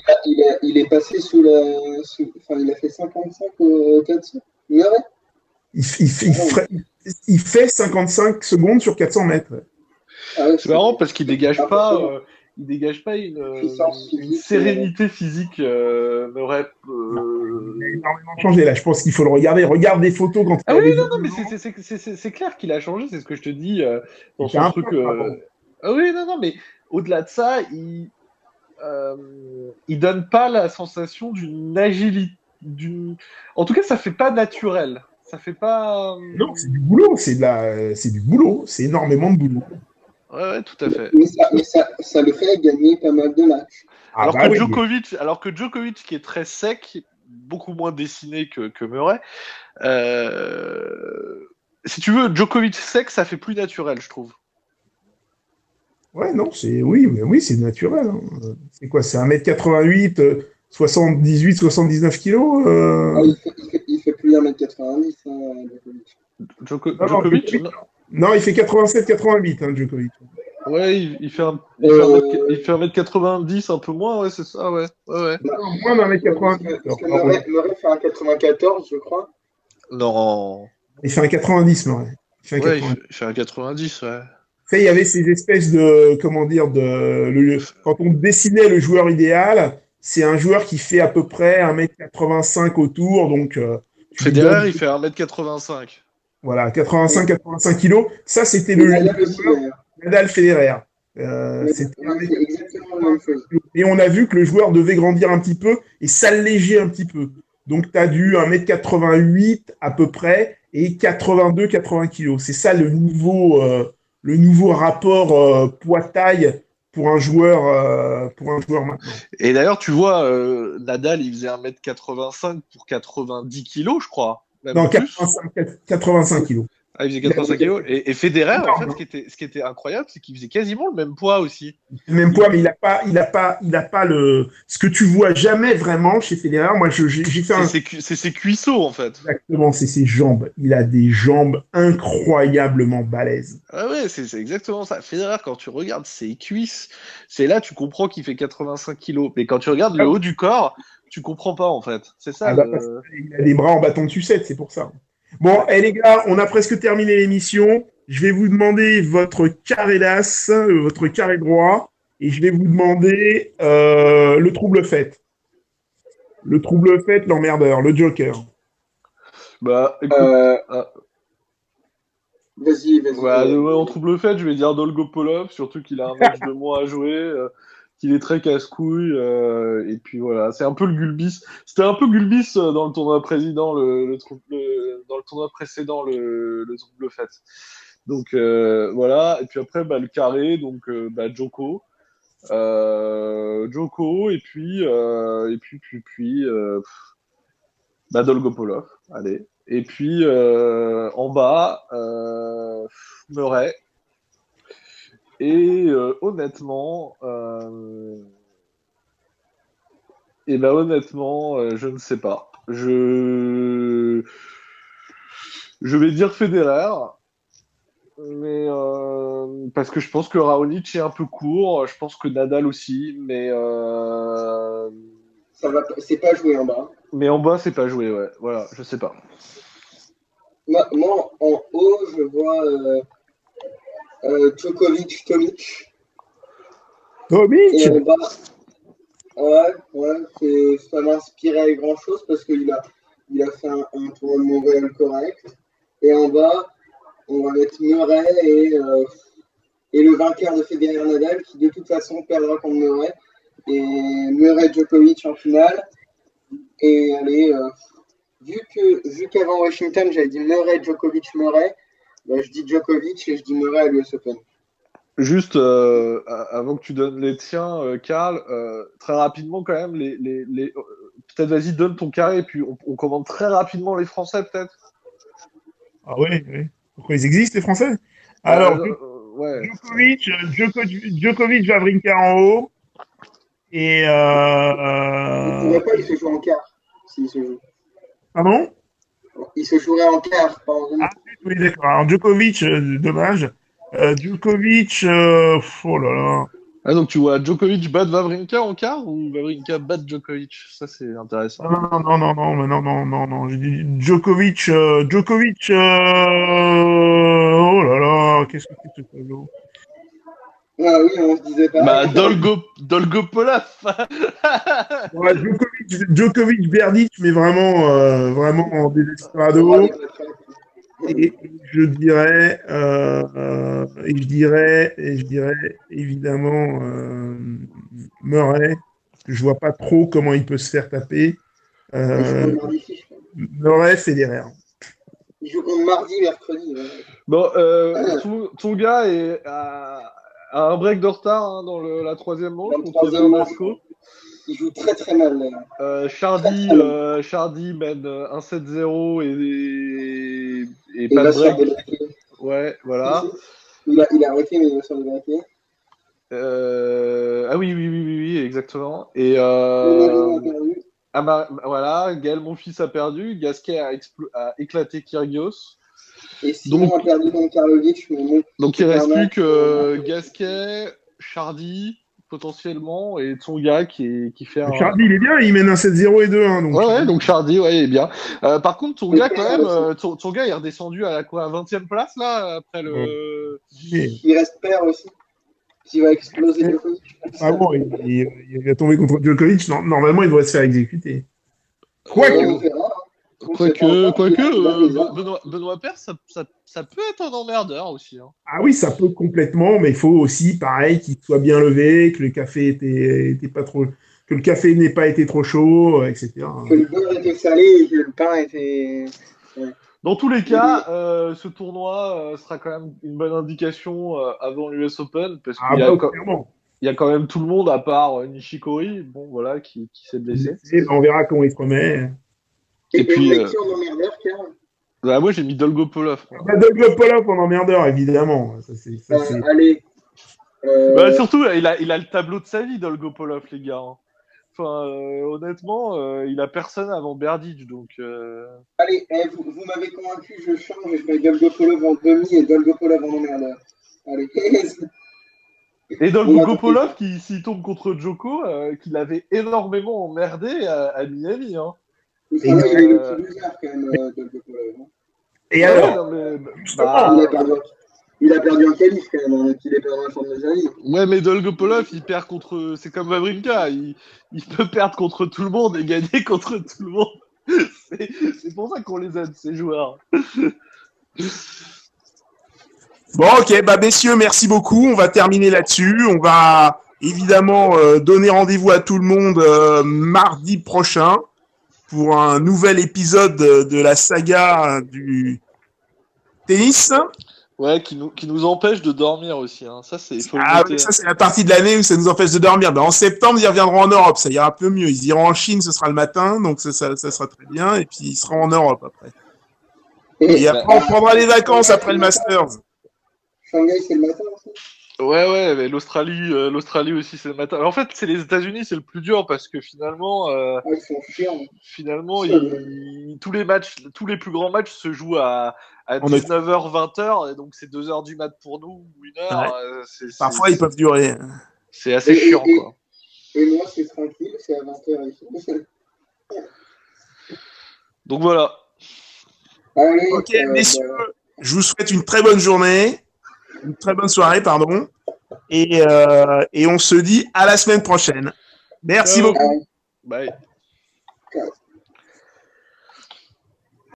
Il est passé enfin, il a fait 55 au 400. Ouais. Il fait 55 secondes sur 400 mètres. Ah ouais, C'est marrant parce qu'il dégage pas, Puissance une physique, sérénité physique. Murray. Il a énormément changé là. Je pense qu'il faut le regarder. Regarde des photos quand il Ah oui, avait non, 12 ans. mais c'est clair qu'il a changé, c'est ce que je te dis dans C'était son un truc. peu avant. Ah oui, non, mais au-delà de ça, il donne pas la sensation d'une agilité. En tout cas, ça fait pas naturel. Ça fait pas. Non, c'est du boulot. C'est du boulot. C'est énormément de boulot. Ouais, tout à fait. Mais ça le fait gagner pas mal de matchs. Ah, Alors, bah que oui. Djokovic, qui est très sec, beaucoup moins dessiné que Murray, si tu veux, Djokovic sec, ça fait plus naturel, je trouve. Ouais, non, oui, c'est naturel, hein. C'est quoi? C'est 1m88, 78, 79 kilos. Ah, il fait plus 1m90, hein, Djokovic. Non, Djokovic, non, il fait 87, 88, hein, Djokovic. ouais, il fait 1m90, un peu moins, ouais, c'est ça, ouais. Non, moins d'un mètre 90. Parce que Murray fait un 94, je crois. Non. Il fait un 90, Murray. Il fait un Ouais, 90. il fait un 90, ouais. Tu sais, il y avait ces espèces de, comment dire, quand on dessinait le joueur idéal, c'est un joueur qui fait à peu près 1m85 autour, donc tu lui Federer, donnes, il fait 1m85. voilà, 85 kilos. Ça, c'était le Nadal aussi, joueur d'ailleurs. Nadal Federer. Mais C'était c'est exactement la même chose. Et on a vu que le joueur devait grandir un petit peu et s'alléger un petit peu. Donc, tu as dû 1m88 à peu près et 82-80 kilos. C'est ça le nouveau rapport poids-taille pour un joueur maintenant. Et d'ailleurs, tu vois, Nadal, il faisait 1m85 pour 90 kilos, je crois. Même Non, plus. 85 kilos. Ah, il faisait 85 kilos. Et Federer, en fait, Énorme, ce qui était incroyable, c'est qu'il faisait quasiment le même poids aussi. Le même poids, mais il a pas ce que tu vois jamais vraiment chez Federer. Moi, j'ai fait un. C'est ses cuisseaux, en fait. Exactement, c'est ses jambes. Il a des jambes incroyablement balèzes. Ah ouais, c'est exactement ça. Federer, quand tu regardes ses cuisses, c'est là tu comprends qu'il fait 85 kilos. Mais quand tu regardes le haut du corps, tu comprends pas, en fait. C'est ça. Parce qu'il a des bras en bâton de sucette, c'est pour ça. Bon, les gars, on a presque terminé l'émission. Je vais vous demander votre carré d'as, votre carré droit, et je vais vous demander le trouble fait. Le trouble fait, l'emmerdeur, le joker. Bah, écoute, Vas-y. ouais, on trouve le fait, je vais dire Dolgopolov, surtout qu'il a un match de moins à jouer, qu'il est très casse-couille, et puis voilà, c'est un peu le Gulbis. C'était un peu Gulbis dans le tournoi précédent, dans le tournoi précédent, le trouble fait. Donc voilà, et puis après, le carré, donc Djoko. Djoko, et puis Dolgopolov, allez. Et puis en bas, Murray. Et honnêtement, je ne sais pas. Je vais dire Federer, mais parce que je pense que Raonic est un peu court. Je pense que Nadal aussi, mais c'est pas joué en bas. Mais en bas, c'est pas joué, ouais. Voilà, je sais pas. Moi, en haut, je vois Djokovic, Tomic. Tomic. Et en bas, ça m'inspirait grand chose parce qu'il a fait un tournoi de Montréal correct. Et en bas, on va mettre Murray et le vainqueur de Federer Nadal qui de toute façon perdra contre Murray. Et Murray Djokovic en finale. Et allez, vu qu'avant Washington, j'avais dit Murray Djokovic, je dis Djokovic et je dis Murray à l'US Open. Juste avant que tu donnes les tiens, Karl, très rapidement quand même, peut-être vas-y, donne ton carré et puis on commande très rapidement les Français peut-être. Ah oui. Pourquoi ils existent les Français? Alors, ouais. Djokovic, Wawrinka en haut. Et Il ne pourrait pas, il se joue en quart. S'il se joue. Pardon? Il se jouerait en quart, pas en demi. Ah, oui, d'accord. Alors, Djokovic, dommage. Djokovic, oh là là. Ah, donc tu vois Djokovic battre Wawrinka en quart ou Wawrinka battre Djokovic? Ça, c'est intéressant. Non. J'ai dit Djokovic, oh là là, qu'est-ce que c'est que ce tableau? Ah oui, on se disait pas. Bah, Dolgopolov. Ouais, Djokovic, Berdych, mais vraiment en désesperado. Et je dirais évidemment Murray. Je vois pas trop comment il peut se faire taper. Murray, Federer. Il joue contre mardi, mercredi. Ouais. Bon, ton gars est à un break de retard hein, dans la troisième manche contre Verdasco. Il joue très très mal. Chardy mène 1-7-0 et pas de break. Ouais, voilà. Il a arrêté, mais il va se débraquer. Ah oui, exactement. Et voilà, Gaël Monfils a perdu, Gasquet a éclaté Kyrgios. Et Simon a perdu contre Karlovic. Donc il reste plus que Gasquet, Chardy potentiellement et Tsonga qui fait un... Chardy il est bien, il mène un 7-0 et 2-1 donc. Ouais, donc Chardy il est bien. Par contre Tsonga quand même Tsonga est redescendu à la 20e place là après le il reste pair aussi. Il va exploser Djokovic. Ah bon, il va tomber contre Djokovic, normalement il devrait se faire exécuter. Quoique Benoît Paire, ça peut être un emmerdeur aussi. Hein. Ah oui, ça peut complètement, mais il faut aussi, pareil, qu'il soit bien levé, que le café était pas trop, que le café n'ait pas été trop chaud, etc. Que le beurre était salé et que le pain était. Ouais. Dans tous les cas, ce tournoi sera quand même une bonne indication avant l'US Open parce qu'il y a quand même tout le monde à part Nishikori, bon voilà, qui s'est blessé. On verra comment il se remet. Et puis, moi j'ai mis Dolgopolov. Dolgopolov en emmerdeur, évidemment. Allez. Surtout, il a le tableau de sa vie, Dolgopolov, les gars. Hein. Enfin, honnêtement, il a personne avant Berdych, donc. Allez, vous m'avez convaincu, je change et je mets Dolgopolov en demi et Dolgopolov en emmerdeur. Allez. Et Dolgopolov, qui s'il tombe contre Djoko, qui l'avait énormément emmerdé à Miami. Hein. Il a le petit loser quand même, Dolgopolov. Et alors il a perdu un qualif quand même, donc il est perdu en forme de sa vie. Ouais, mais Dolgopolov, il perd contre. C'est comme Wawrinka, il peut perdre contre tout le monde et gagner contre tout le monde. C'est pour ça qu'on les aime, ces joueurs. Bon, ok, messieurs, merci beaucoup. On va terminer là-dessus. On va évidemment donner rendez-vous à tout le monde mardi prochain pour un nouvel épisode de la saga du tennis. Ouais, qui nous empêche de dormir aussi. Hein. Ça, c'est. Oui, ça, c'est la partie de l'année où ça nous empêche de dormir. En septembre, ils reviendront en Europe. Ça ira un peu mieux. Ils iront en Chine, ce sera le matin, donc ça sera très bien. Et puis, ils seront en Europe après. Et après, on prendra les vacances après le Masters. Shanghai, c'est le matin aussi. Ouais, mais l'Australie aussi, c'est le matin. En fait, c'est les États-Unis, c'est le plus dur parce que finalement, ils sont chiants. Finalement, tous les plus grands matchs se jouent à 19h, 20h, et donc c'est 2h du mat pour nous, ou 1h. Ouais. Parfois, ils peuvent durer. C'est assez chiant, quoi. Et moi, c'est tranquille, c'est à 20h ici. Donc voilà. Allez, ok, messieurs, je vous souhaite une très bonne journée. Une très bonne soirée, pardon. Et on se dit à la semaine prochaine. Merci beaucoup. Bye.